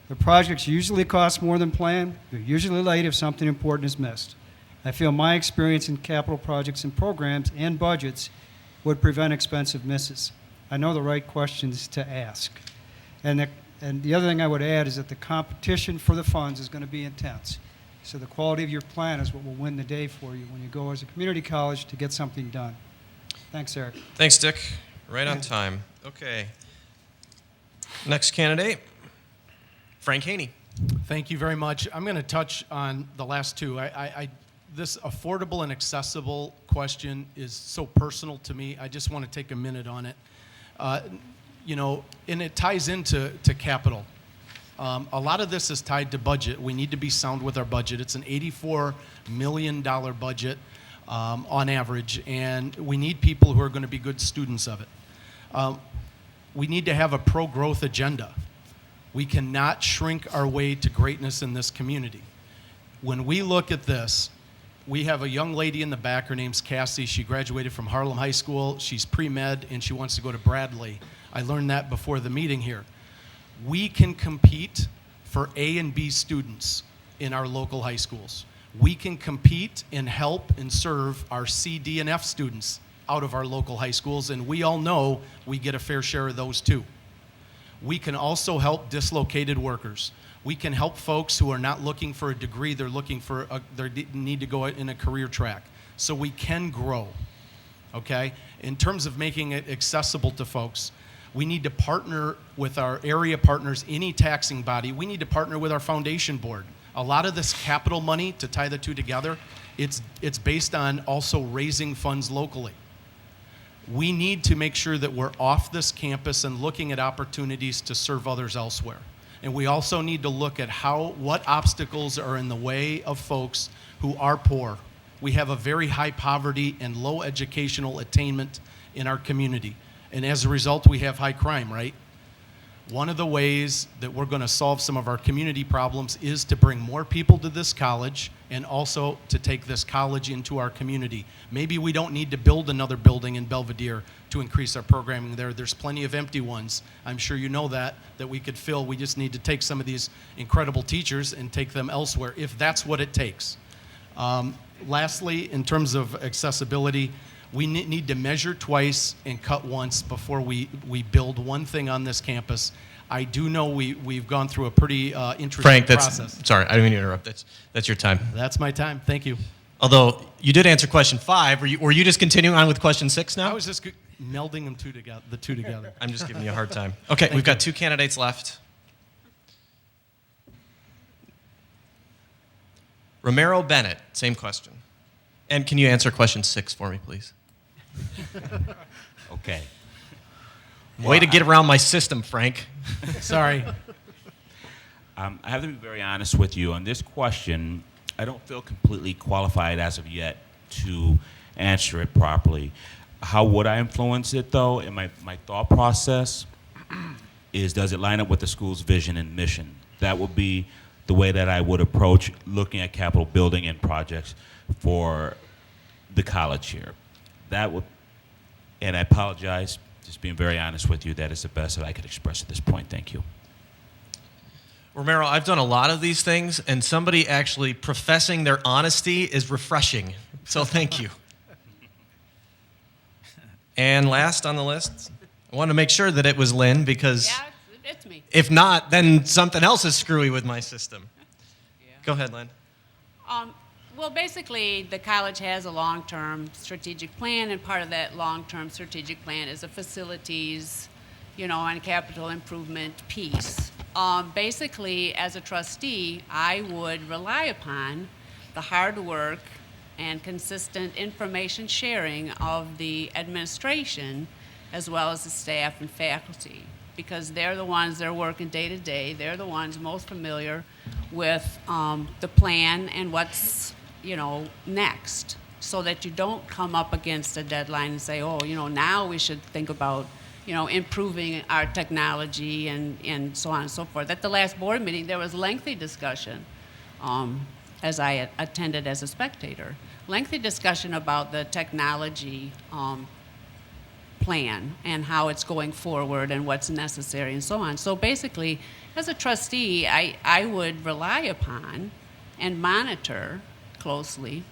The projects usually cost more than planned. They're usually late if something important is missed. I feel my experience in capital projects and programs and budgets would prevent expensive misses. I know the right questions to ask. And the other thing I would add is that the competition for the funds is going to be intense. So the quality of your plan is what will win the day for you when you go as a community college to get something done. Thanks, Eric. Thanks, Dick. Right on time. Okay. Next candidate, Frank Haney. Thank you very much. I'm going to touch on the last two. This affordable and accessible question is so personal to me. I just want to take a minute on it. and it ties into capital. A lot of this is tied to budget. We need to be sound with our budget. It's an $84 million budget on average, and we need people who are going to be good students of it. We need to have a pro-growth agenda. We cannot shrink our way to greatness in this community. When we look at this, we have a young lady in the back. Her name's Cassie. She graduated from Harlem High School. She's pre-med, and she wants to go to Bradley. I learned that before the meeting here. We can compete for A and B students in our local high schools. We can compete and help and serve our C, D, and F students out of our local high schools, and we all know we get a fair share of those too. We can also help dislocated workers. We can help folks who are not looking for a degree, they're looking for, they need to go in a career track. So we can grow, okay? In terms of making it accessible to folks, we need to partner with our area partners, any taxing body. We need to partner with our foundation board. A lot of this capital money, to tie the two together, it's based on also raising funds locally. We need to make sure that we're off this campus and looking at opportunities to serve others elsewhere. And we also need to look at what obstacles are in the way of folks who are poor. We have a very high poverty and low educational attainment in our community. And as a result, we have high crime, right? One of the ways that we're going to solve some of our community problems is to bring more people to this college and also to take this college into our community. Maybe we don't need to build another building in Belvedere to increase our programming there. There's plenty of empty ones. I'm sure you know that we could fill. We just need to take some of these incredible teachers and take them elsewhere if that's what it takes. Lastly, in terms of accessibility, we need to measure twice and cut once before we build one thing on this campus. I do know we've gone through a pretty interesting process. Sorry, I didn't mean to interrupt. That's your time. That's my time. Thank you. Although you did answer question 5, were you just continuing on with question 6 now? I was just melding them the two together. I'm just giving you a hard time. Okay, we've got 2 candidates left. Romero Bennett, same question. And can you answer question 6 for me, please? Okay. Way to get around my system, Frank. Sorry. I have to be very honest with you. On this question, I don't feel completely qualified as of yet to answer it properly. How would I influence it, though? In my thought process is, does it line up with the school's vision and mission? That would be the way that I would approach looking at capital building and projects for the college here. That would, and I apologize, just being very honest with you, that is the best that I could express at this point. Thank you. Romero, I've done a lot of these things, and somebody actually professing their honesty is refreshing. So thank you. And last on the list, I wanted to make sure that it was Lynn, because it's me. if not, then something else is screwy with my system. Yeah. Go ahead, Lynn. Well, basically, the college has a long-term strategic plan, and part of that long-term strategic plan is a facilities, and capital improvement piece. Basically, as a trustee, I would rely upon the hard work and consistent information sharing of the administration as well as the staff and faculty, because they're the ones that are working day to day. They're the ones most familiar with the plan and what's next, so that you don't come up against a deadline and say, now we should think about improving our technology and so on and so forth. At the last board meeting, there was lengthy discussion, as I attended as a spectator, lengthy discussion about the technology plan and how it's going forward and what's necessary and so on. So basically, as a trustee, I would rely upon and monitor closely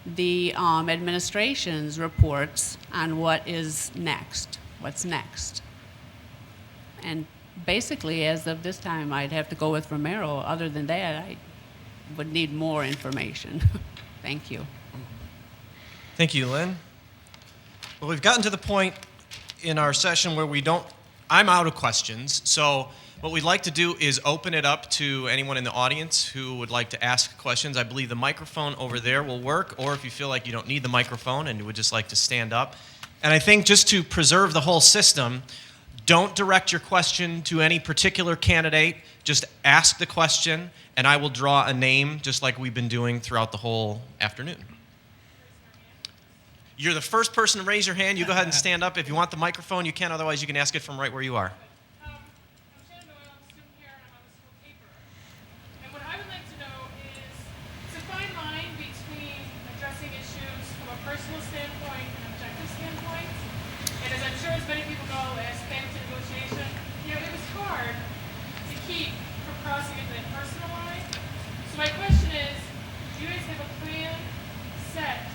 the administration's reports on what is next, what's next. And basically, as of this time, I'd have to go with Romero. Other than that, I would need more information. Thank you. Thank you, Lynn. Well, we've gotten to the point in our session where I'm out of questions, so what we'd like to do is open it up to anyone in the audience who would like to ask questions. I believe the microphone over there will work, or if you feel like you don't need the microphone and you would just like to stand up. And I think just to preserve the whole system, Don't direct your question to any particular candidate. Just ask the question, and I will draw a name, just like we've been doing throughout the whole afternoon. You're the first person to raise your hand. You go ahead and stand up. If you want the microphone, you can. Otherwise, you can ask it from right where you are. Personal standpoint and objective standpoint. And as I'm sure as many people know, as came to negotiation, it was hard to keep from crossing into that personal line. So my question is, do you guys have a plan set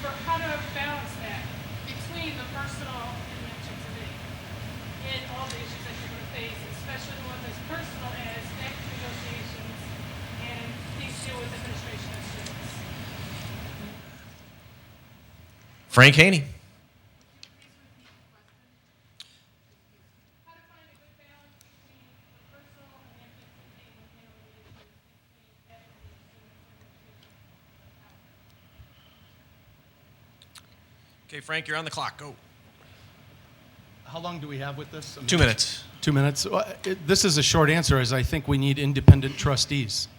for how to balance that between the personal and the objectivity in all the issues that you're going to face, especially the ones as personal as active negotiations and things to do with administration of students? Frank Haney. Okay, Frank, you're on the clock. Go. How long do we have with this? 2 minutes. 2 minutes. This is a short answer, as I think we need independent trustees.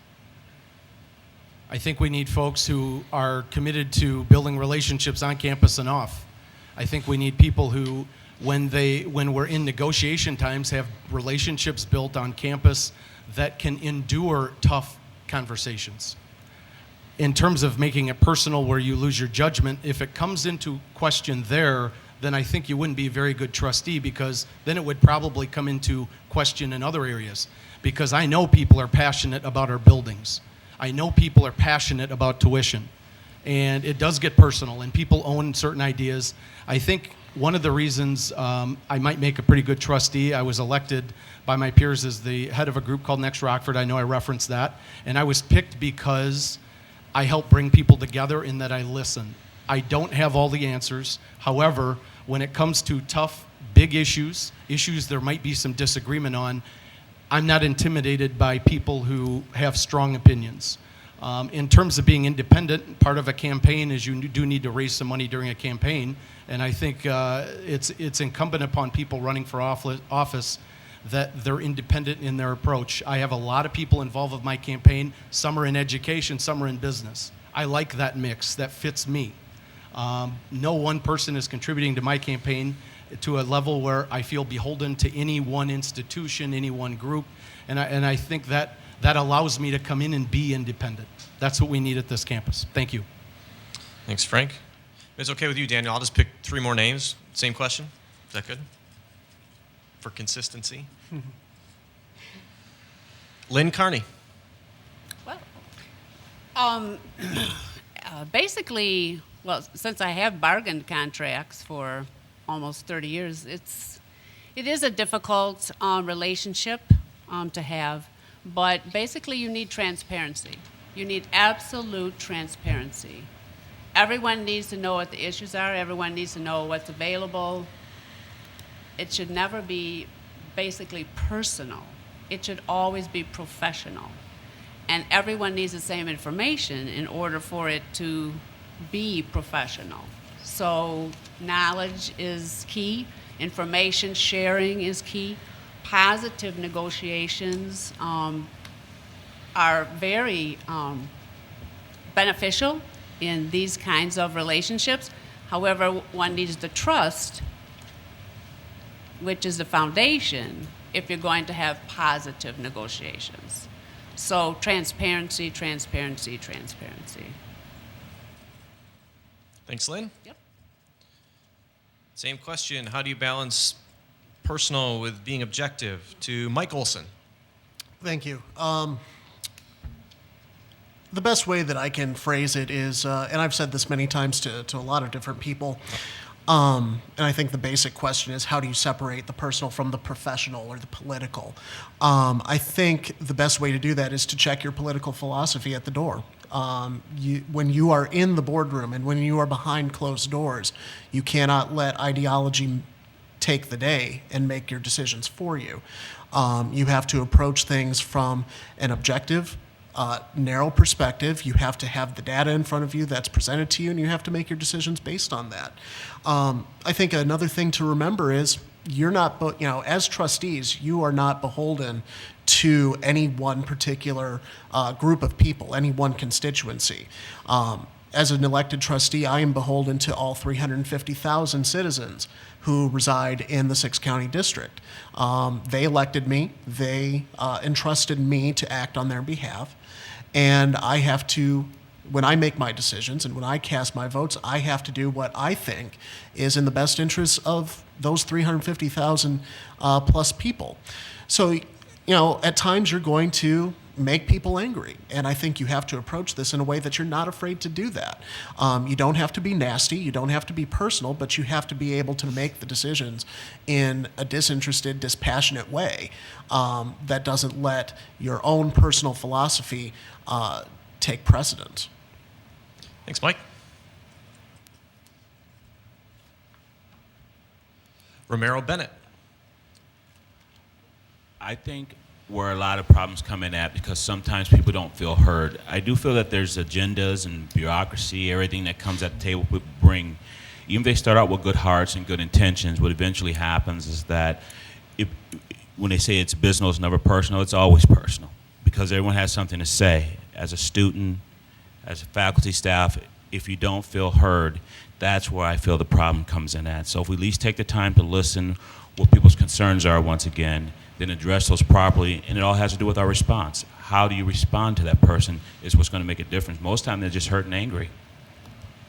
I think we need folks who are committed to building relationships on campus and off. I think we need people who, when we're in negotiation times, have relationships built on campus that can endure tough conversations. In terms of making it personal where you lose your judgment, if it comes into question there, then I think you wouldn't be a very good trustee, because then it would probably come into question in other areas. Because I know people are passionate about our buildings. I know people are passionate about tuition, and it does get personal, and people own certain ideas. I think one of the reasons I might make a pretty good trustee, I was elected by my peers as the head of a group called Next Rockford. I know I referenced that, and I was picked because I help bring people together in that I listen. I don't have all the answers. However, when it comes to tough, big issues there might be some disagreement on, I'm not intimidated by people who have strong opinions. In terms of being independent, part of a campaign is you do need to raise some money during a campaign, and I think it's incumbent upon people running for office that they're independent in their approach. I have a lot of people involved with my campaign. Some are in education, some are in business. I like that mix. That fits me. No one person is contributing to my campaign to a level where I feel beholden to any one institution, any one group, and I think that allows me to come in and be independent. That's what we need at this campus. Thank you. Thanks, Frank. If it's okay with you, Daniel, I'll just pick 3 more names. Same question. Is that good? For consistency. Lynn Carney. Well, basically, since I have bargained contracts for almost 30 years, it is a difficult relationship to have, but basically you need transparency. You need absolute transparency. Everyone needs to know what the issues are. Everyone needs to know what's available. It should never be basically personal. It should always be professional. And everyone needs the same information in order for it to be professional. So knowledge is key. Information sharing is key. Positive negotiations are very beneficial in these kinds of relationships. However, one needs the trust, which is the foundation, if you're going to have positive negotiations. So transparency, transparency, transparency. Thanks, Lynn. Yep. Same question. How do you balance personal with being objective? To Mike Olson. Thank you. The best way that I can phrase it is, and I've said this many times to a lot of different people, and I think the basic question is, how do you separate the personal from the professional or the political? I think the best way to do that is to check your political philosophy at the door. When you are in the boardroom and when you are behind closed doors, you cannot let ideology take the day and make your decisions for you. You have to approach things from an objective, narrow perspective. You have to have the data in front of you that's presented to you, and you have to make your decisions based on that. I think another thing to remember is you're not, as trustees, you are not beholden to any one particular group of people, any one constituency. As an elected trustee, I am beholden to all 350,000 citizens who reside in the 6-county district. They elected me. They entrusted me to act on their behalf. And I have to, when I make my decisions and when I cast my votes, I have to do what I think is in the best interests of those 350,000 plus people. So, at times you're going to make people angry. And I think you have to approach this in a way that you're not afraid to do that. You don't have to be nasty, you don't have to be personal, but you have to be able to make the decisions in a disinterested, dispassionate way that doesn't let your own personal philosophy take precedence. Thanks, Mike. Romero Bennett. I think where a lot of problems come in at, because sometimes people don't feel heard. I do feel that there's agendas and bureaucracy, everything that comes at the table people bring. Even if they start out with good hearts and good intentions, what eventually happens is that when they say it's business, never personal, it's always personal, because everyone has something to say. As a student, as a faculty staff, if you don't feel heard, that's where I feel the problem comes in at. So if we at least take the time to listen what people's concerns are once again, then address those properly, and it all has to do with our response. How do you respond to that person is what's going to make a difference. Most of the time they're just hurt and angry.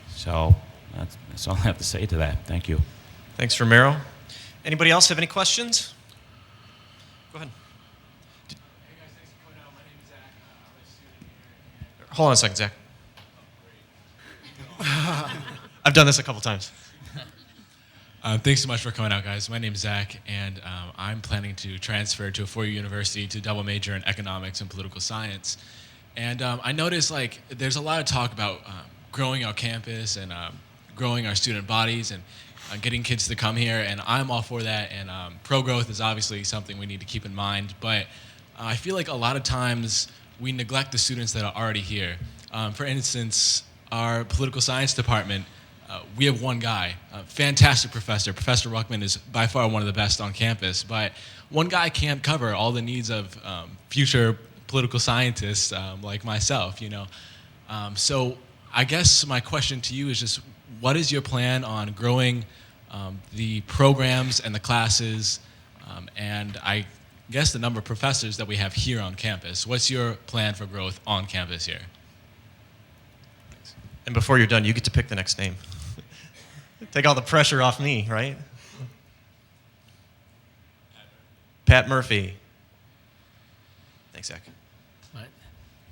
So that's all I have to say to that. Thank you. Thanks, Romero. Anybody else have any questions? Go ahead. Hey guys, thanks for coming out. My name is Zach. I'm a student here. Hold on a second, Zach. I've done this a couple times. Thanks so much for coming out, guys. My name is Zach, and I'm planning to transfer to a four-year university to double major in economics and political science. And I noticed there's a lot of talk about growing our campus and growing our student bodies and getting kids to come here, and I'm all for that. And pro-growth is obviously something we need to keep in mind, but I feel like a lot of times we neglect the students that are already here. For instance, our political science department, we have one guy, a fantastic professor. Professor Ruckman is by far one of the best on campus, but one guy can't cover all the needs of future political scientists like myself, So I guess my question to you is just, what is your plan on growing the programs and the classes, and I guess the number of professors that we have here on campus? What's your plan for growth on campus here? Thanks. And before you're done, you get to pick the next name. Take all the pressure off me, right? Pat Murphy. Thanks, Zach. All right.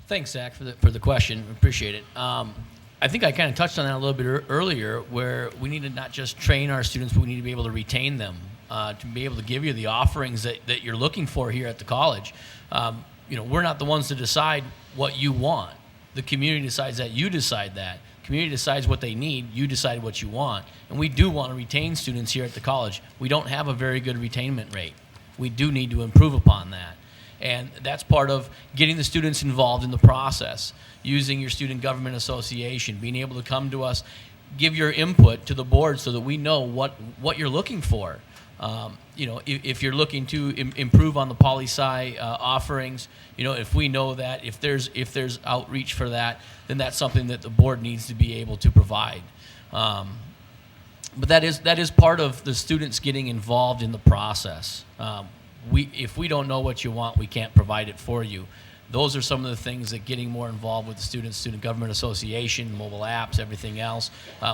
Thanks, Zach, for the question. Appreciate it. I think I kind of touched on that a little bit earlier, where we need to not just train our students, but we need to be able to retain them, to be able to give you the offerings that you're looking for here at the college. We're not the ones to decide what you want. The community decides that. You decide that. Community decides what they need, you decide what you want. And we do want to retain students here at the college. We don't have a very good retainment rate. We do need to improve upon that. And that's part of getting the students involved in the process, using your student government association, being able to come to us, give your input to the board so that we know what you're looking for. If you're looking to improve on the poli-sci offerings, if we know that, if there's outreach for that, then that's something that the board needs to be able to provide. But that is part of the students getting involved in the process. If we don't know what you want, we can't provide it for you. Those are some of the things that getting more involved with the student government association, mobile apps, everything else.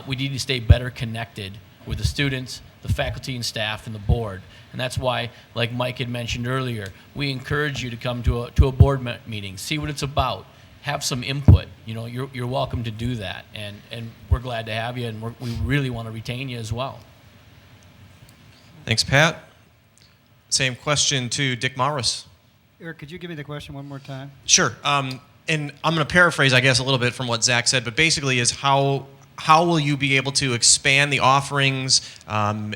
We need to stay better connected with the students, the faculty and staff, and the board. And that's why, like Mike had mentioned earlier, we encourage you to come to a board meeting, see what it's about, have some input. You're welcome to do that, and we're glad to have you, and we really want to retain you as well. Thanks, Pat. Same question to Dick Morris. Eric, could you give me the question one more time? Sure. And I'm going to paraphrase, I guess, a little bit from what Zach said, but basically is how will you be able to expand the offerings,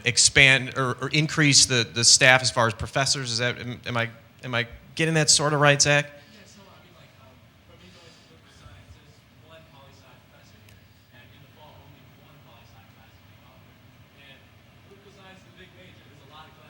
expand or increase the staff as far as professors? Is that am I getting that sort of right, Zach? Yeah, so I mean, when we go into political science, there's one poli-sci professor here, and in the fall, only one poli-sci class is being offered. And political science is a big major. There's a lot of classes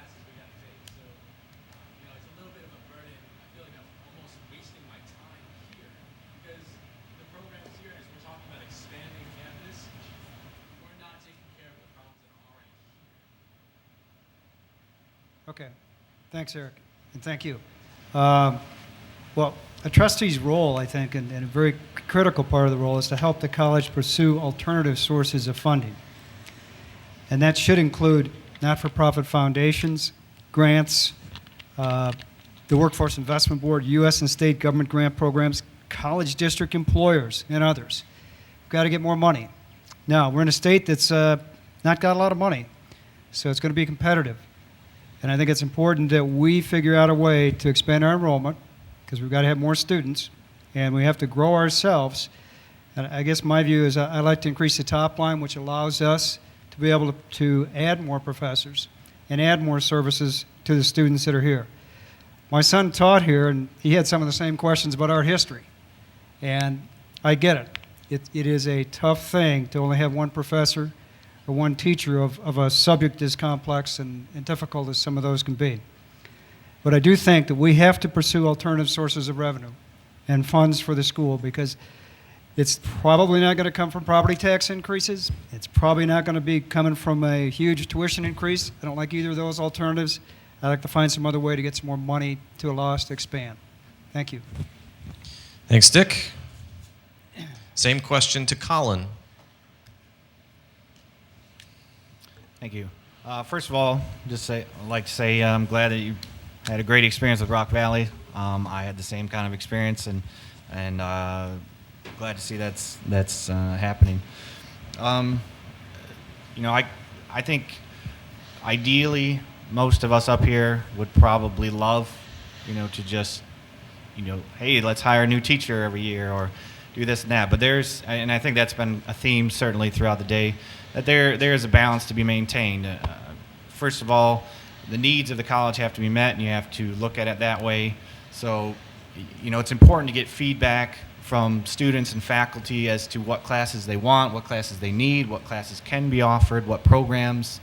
Okay. Thanks, Eric, and thank you. Well, a trustee's role, I think, and a very critical part of the role, is to help the college pursue alternative sources of funding. And that should include not-for-profit foundations, grants, the Workforce Investment Board, U.S. and state government grant programs, college district employers, and others. We've got to get more money. Now, we're in a state that's not got a lot of money, so it's going to be competitive. And I think it's important that we figure out a way to expand our enrollment, because we've got to have more students, and we have to grow ourselves. And I guess my view is I like to increase the top line, which allows us to be able to add more professors and add more services to the students that are here. My son taught here, and he had some of the same questions about art history. And I get it. It is a tough thing to only have one professor or one teacher of a subject as complex and difficult as some of those can be. But I do think that we have to pursue alternative sources of revenue and funds for the school, because it's probably not going to come from property tax increases. It's probably not going to be coming from a huge tuition increase. I don't like either of those alternatives. I'd like to find some other way to get some more money to allow us to expand. Thank you. Thanks, Dick. Same question to Colin. Thank you. First of all, I'd like to say I'm glad that you had a great experience with Rock Valley. I had the same kind of experience, and glad to see that's happening. I think ideally most of us up here would probably love, to just, hey, let's hire a new teacher every year or do this and that. But and I think that's been a theme certainly throughout the day, that there is a balance to be maintained. First of all, the needs of the college have to be met, and you have to look at it that way. So, it's important to get feedback from students and faculty as to what classes they want, what classes they need, what classes can be offered, what programs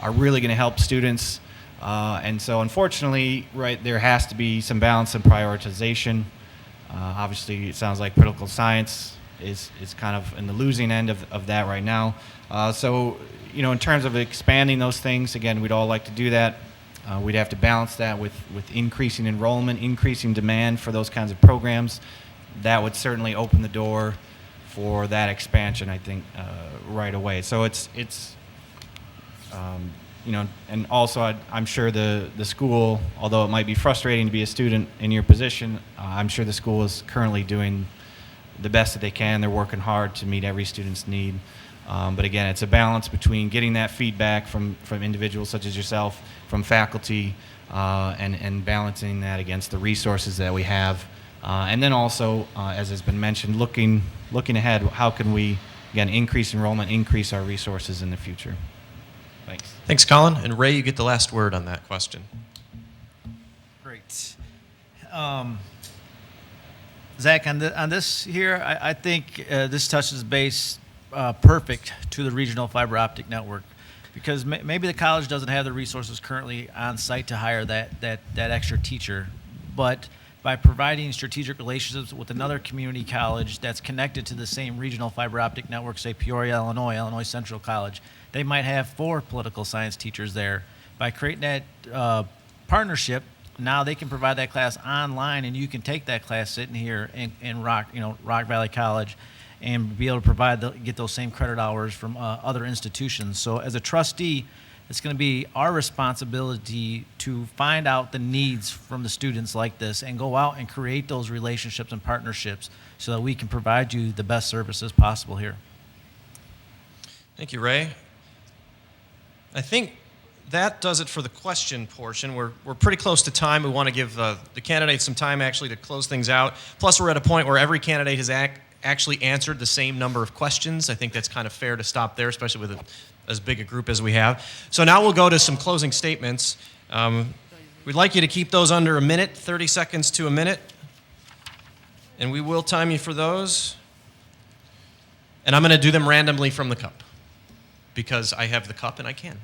are really going to help students. And so, unfortunately, right, there has to be some balance and prioritization. Obviously, it sounds like political science is kind of in the losing end of that right now. So, in terms of expanding those things, again, we'd all like to do that. We'd have to balance that with increasing enrollment, increasing demand for those kinds of programs. That would certainly open the door for that expansion, I think, right away. So it's and also I'm sure the school, although it might be frustrating to be a student in your position, I'm sure the school is currently doing the best that they can. They're working hard to meet every student's need. But again, it's a balance between getting that feedback from individuals such as yourself, from faculty, and balancing that against the resources that we have. And then also, as has been mentioned, looking ahead, how can we, again, increase enrollment, increase our resources in the future? Thanks. Thanks, Colin. And Ray, you get the last word on that question. Great. Zach, on this here, I think this touches base perfect to the regional fiber optic network, because maybe the college doesn't have the resources currently on site to hire that extra teacher, but by providing strategic relationships with another community college that's connected to the same regional fiber optic network, say Peoria, Illinois Central College, they might have 4 political science teachers there. By creating that partnership, now they can provide that class online, and you can take that class sitting here in Rock Valley College, and be able to get those same credit hours from other institutions. So as a trustee, it's going to be our responsibility to find out the needs from the students like this and go out and create those relationships and partnerships so that we can provide you the best services possible here. Thank you, Ray. I think that does it for the question portion. We're pretty close to time. We want to give the candidates some time actually to close things out. Plus, we're at a point where every candidate has actually answered the same number of questions. I think that's kind of fair to stop there, especially with as big a group as we have. So now we'll go to some closing statements. We'd like you to keep those under a minute, 30 seconds to a minute. And we will time you for those. And I'm going to do them randomly from the cup, because I have the cup and I can.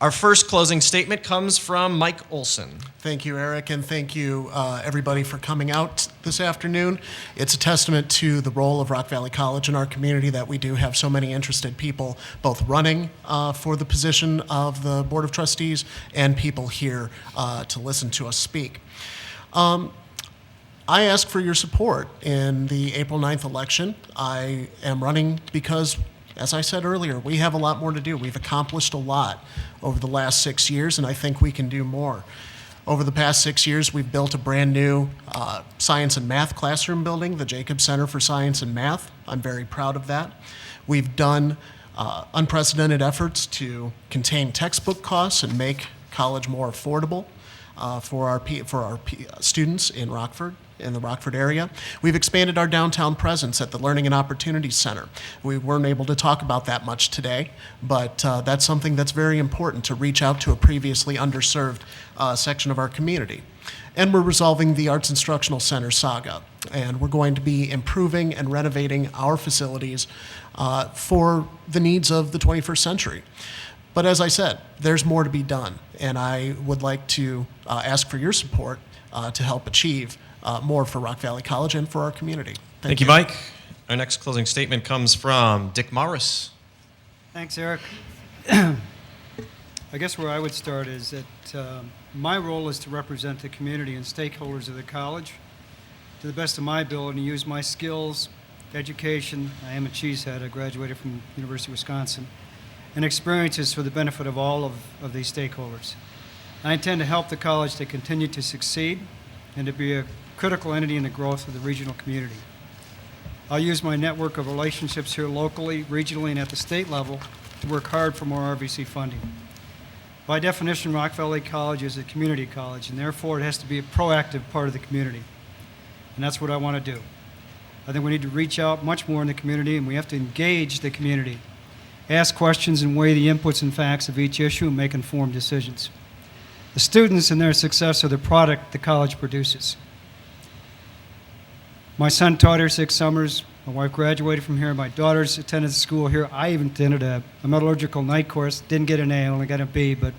Our first closing statement comes from Mike Olson. Thank you, Eric, and thank you, everybody, for coming out this afternoon. It's a testament to the role of Rock Valley College in our community that we do have so many interested people both running for the position of the Board of Trustees and people here to listen to us speak. I ask for your support in the April 9th election. I am running because, as I said earlier, we have a lot more to do. We've accomplished a lot over the last 6 years, and I think we can do more. Over the past 6 years, we've built a brand new science and math classroom building, the Jacobs Center for Science and Math. I'm very proud of that. We've done unprecedented efforts to contain textbook costs and make college more affordable for our students in Rockford, in the Rockford area. We've expanded our downtown presence at the Learning and Opportunities Center. We weren't able to talk about that much today, but that's something that's very important to reach out to a previously underserved section of our community. And we're resolving the Arts Instructional Center saga. And we're going to be improving and renovating our facilities for the needs of the 21st century. But as I said, there's more to be done. And I would like to ask for your support to help achieve more for Rock Valley College and for our community. Thank you, Mike. Our next closing statement comes from Dick Morris. Thanks, Eric. I guess where I would start is that my role is to represent the community and stakeholders of the college to the best of my ability and use my skills, education. I am a cheesehead. I graduated from University of Wisconsin. And experiences for the benefit of all of these stakeholders. I intend to help the college to continue to succeed and to be a critical entity in the growth of the regional community. I'll use my network of relationships here locally, regionally, and at the state level to work hard for more RVC funding. By definition, Rock Valley College is a community college, and therefore it has to be a proactive part of the community. And that's what I want to do. I think we need to reach out much more in the community, and we have to engage the community, ask questions and weigh the inputs and facts of each issue and make informed decisions. The students and their success are the product the college produces. My son taught here 6 summers. My wife graduated from here. My daughters attended school here. I even attended a metallurgical night course. Didn't get an A, only got a B, but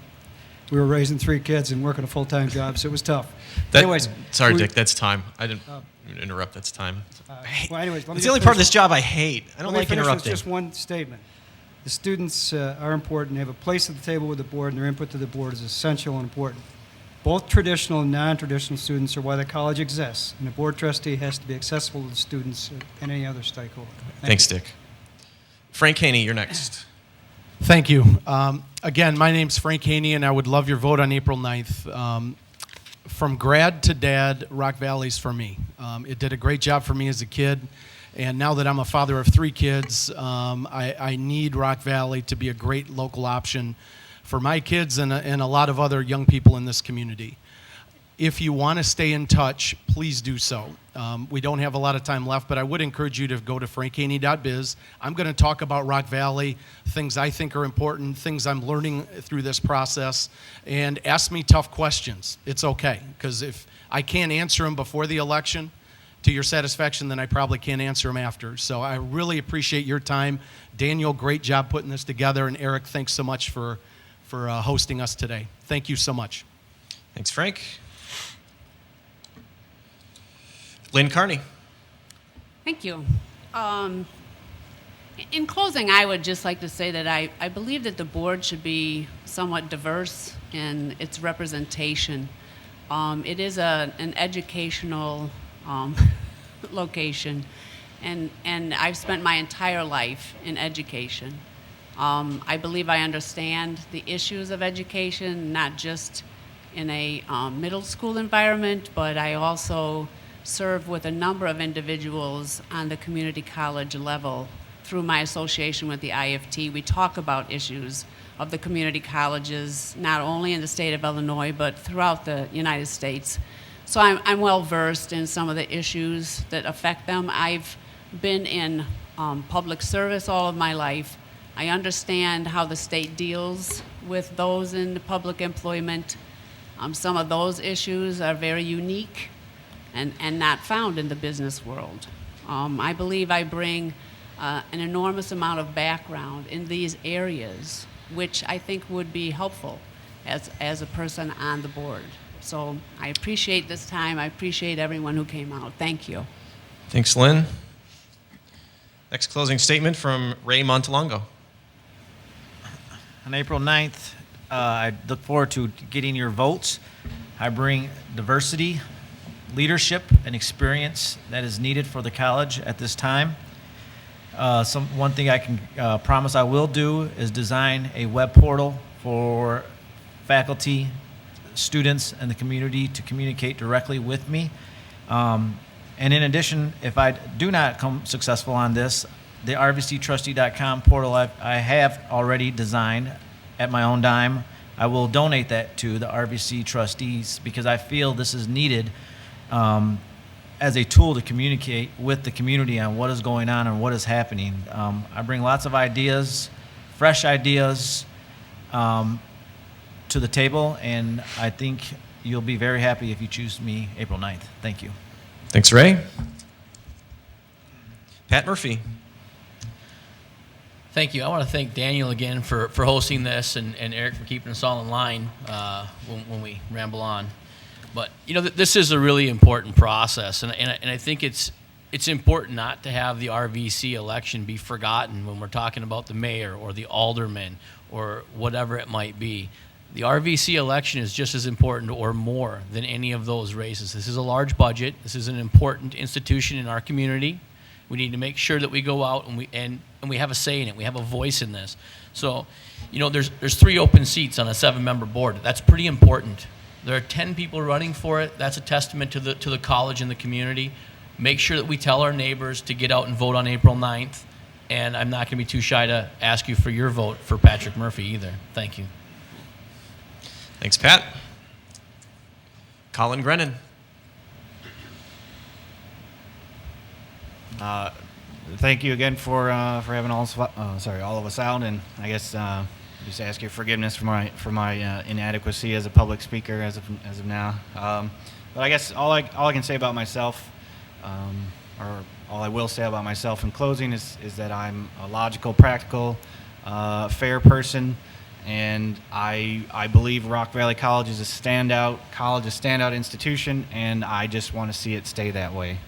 we were raising 3 kids and working a full-time job, so it was tough. Sorry, Dick, that's time. I didn't interrupt, that's time. Well, anyways, It's the only part of this job I hate. I don't like interrupting. With just one statement. The students are important. They have a place at the table with the board, and their input to the board is essential and important. Both traditional and non-traditional students are why the college exists, and the board trustee has to be accessible to the students and any other stakeholder. Thanks, Dick. Frank Haney, you're next. Thank you. Again, my name's Frank Haney, and I would love your vote on April 9th. From grad to dad, Rock Valley's for me. It did a great job for me as a kid. And now that I'm a father of 3 kids, I need Rock Valley to be a great local option for my kids and a lot of other young people in this community. If you want to stay in touch, please do so. We don't have a lot of time left, but I would encourage you to go to frankhaney.biz. I'm going to talk about Rock Valley, things I think are important, things I'm learning through this process, and ask me tough questions. It's okay, because if I can't answer them before the election to your satisfaction, then I probably can't answer them after. So I really appreciate your time. Daniel, great job putting this together, and Eric, thanks so much for hosting us today. Thank you so much. Thanks, Frank. Lynn Carney. Thank you. In closing, I would just like to say that I believe that the board should be somewhat diverse in its representation. It is an educational location, and I've spent my entire life in education. I believe I understand the issues of education, not just in a middle school environment, but I also serve with a number of individuals on the community college level through my association with the IFT. We talk about issues of the community colleges, not only in the state of Illinois, but throughout the United States. So I'm well versed in some of the issues that affect them. I've been in public service all of my life. I understand how the state deals with those in public employment. Some of those issues are very unique and not found in the business world. I believe I bring an enormous amount of background in these areas which I think would be helpful as a person on the board. So I appreciate this time. I appreciate everyone who came out. Thank you. Thanks, Lynn. Next closing statement from Ray Montalongo. On April 9th, I look forward to getting your votes. I bring diversity, leadership, and experience that is needed for the college at this time. One thing I can promise I will do is design a web portal for faculty, students, and the community to communicate directly with me. And in addition, if I do not come successful on this, the RVCtrustee.com portal I have already designed at my own dime. I will donate that to the RVC trustees because I feel this is needed as a tool to communicate with the community on what is going on and what is happening. I bring lots of ideas, fresh ideas to the table, and I think you'll be very happy if you choose me April 9th. Thank you. Thanks, Ray. Pat Murphy. Thank you. I want to thank Daniel again for hosting this and Eric for keeping us all in line when we ramble on. But, you know, this is a really important process, and I think it's important not to have the RVC election be forgotten when we're talking about the mayor or the alderman or whatever it might be. The RVC election is just as important or more than any of those races. This is a large budget. This is an important institution in our community. We need to make sure that we go out and we have a say in it. We have a voice in this. So, you know, there's 3 open seats on a 7-member board. That's pretty important. There are 10 people running for it. That's a testament to the college and the community. Make sure that we tell our neighbors to get out and vote on April 9th. And I'm not going to be too shy to ask you for your vote for Patrick Murphy either. Thank you. Thanks, Pat. Colin Grennan. Thank you again for having all of us out, and I guess just ask your forgiveness for my inadequacy as a public speaker as of now. But I guess all I can say about myself, or all I will say about myself in closing, is that I'm a logical, practical, fair person. And I believe Rock Valley College is a standout institution, and I just want to see it stay that way.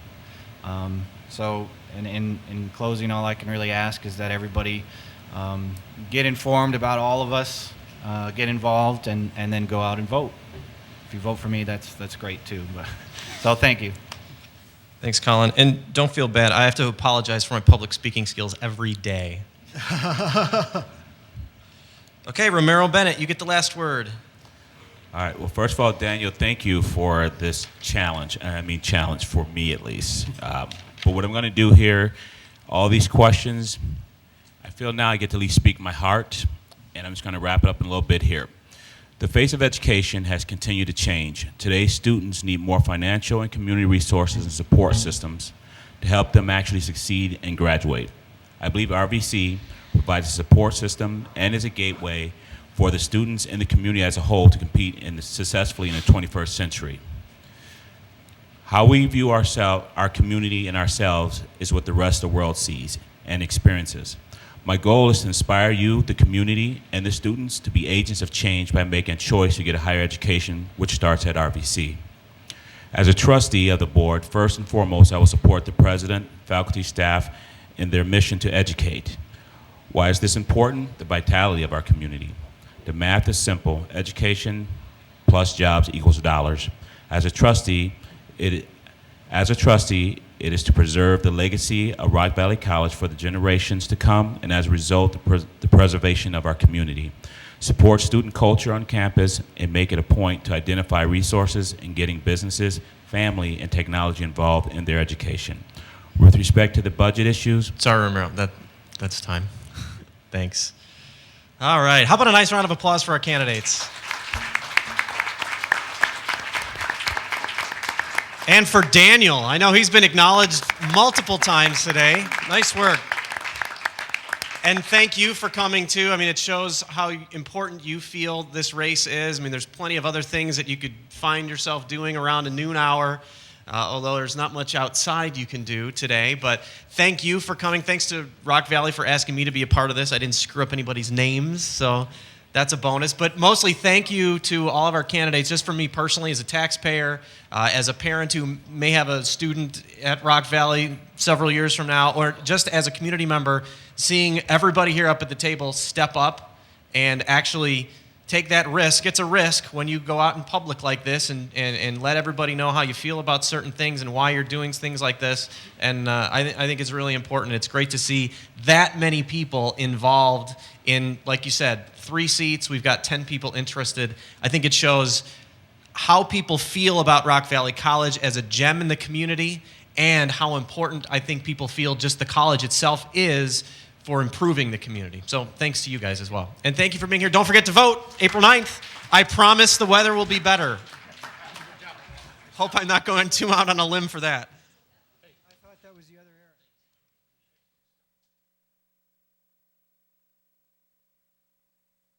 So in closing, all I can really ask is that everybody get informed about all of us, get involved, and then go out and vote. If you vote for me, that's great too. So thank you. Thanks, Colin. And don't feel bad. I have to apologize for my public speaking skills every day. Okay, Romero Bennett, you get the last word. All right. Well, first of all, Daniel, thank you for this challenge. I mean, challenge for me at least. But what I'm going to do here, all these questions, I feel now I get to at least speak my heart, and I'm just going to wrap it up in a little bit here. The face of education has continued to change. Today's students need more financial and community resources and support systems to help them actually succeed and graduate. I believe RVC provides a support system and is a gateway for the students and the community as a whole to compete successfully in the 21st century. How we view our community and ourselves is what the rest of the world sees and experiences. My goal is to inspire you, the community, and the students to be agents of change by making a choice to get a higher education, which starts at RVC. As a trustee of the board, first and foremost, I will support the president, faculty, staff in their mission to educate. Why is this important? The vitality of our community. The math is simple. Education plus jobs equals dollars. As a trustee, it is to preserve the legacy of Rock Valley College for the generations to come, and as a result, the preservation of our community. Support student culture on campus and make it a point to identify resources in getting businesses, family, and technology involved in their education. With respect to the budget issues... Sorry, Romero, that's time. Thanks. All right, how about a nice round of applause for our candidates? And for Daniel, I know he's been acknowledged multiple times today. Nice work. And thank you for coming too. I mean, it shows how important you feel this race is. I mean, there's plenty of other things that you could find yourself doing around a noon hour. although there's not much outside you can do today. But thank you for coming. Thanks to Rock Valley for asking me to be a part of this. I didn't screw up anybody's names, so that's a bonus. But mostly thank you to all of our candidates, just for me personally as a taxpayer, as a parent who may have a student at Rock Valley several years from now, or just as a community member, seeing everybody here up at the table step up and actually take that risk. It's a risk when you go out in public like this and let everybody know how you feel about certain things and why you're doing things like this. And I think it's really important. It's great to see that many people involved in, like you said, 3 seats. We've got 10 people interested. I think it shows how people feel about Rock Valley College as a gem in the community, and how important I think people feel just the college itself is for improving the community. So thanks to you guys as well. And thank you for being here. Don't forget to vote April 9th. I promise the weather will be better. Hope I'm not going too out on a limb for that.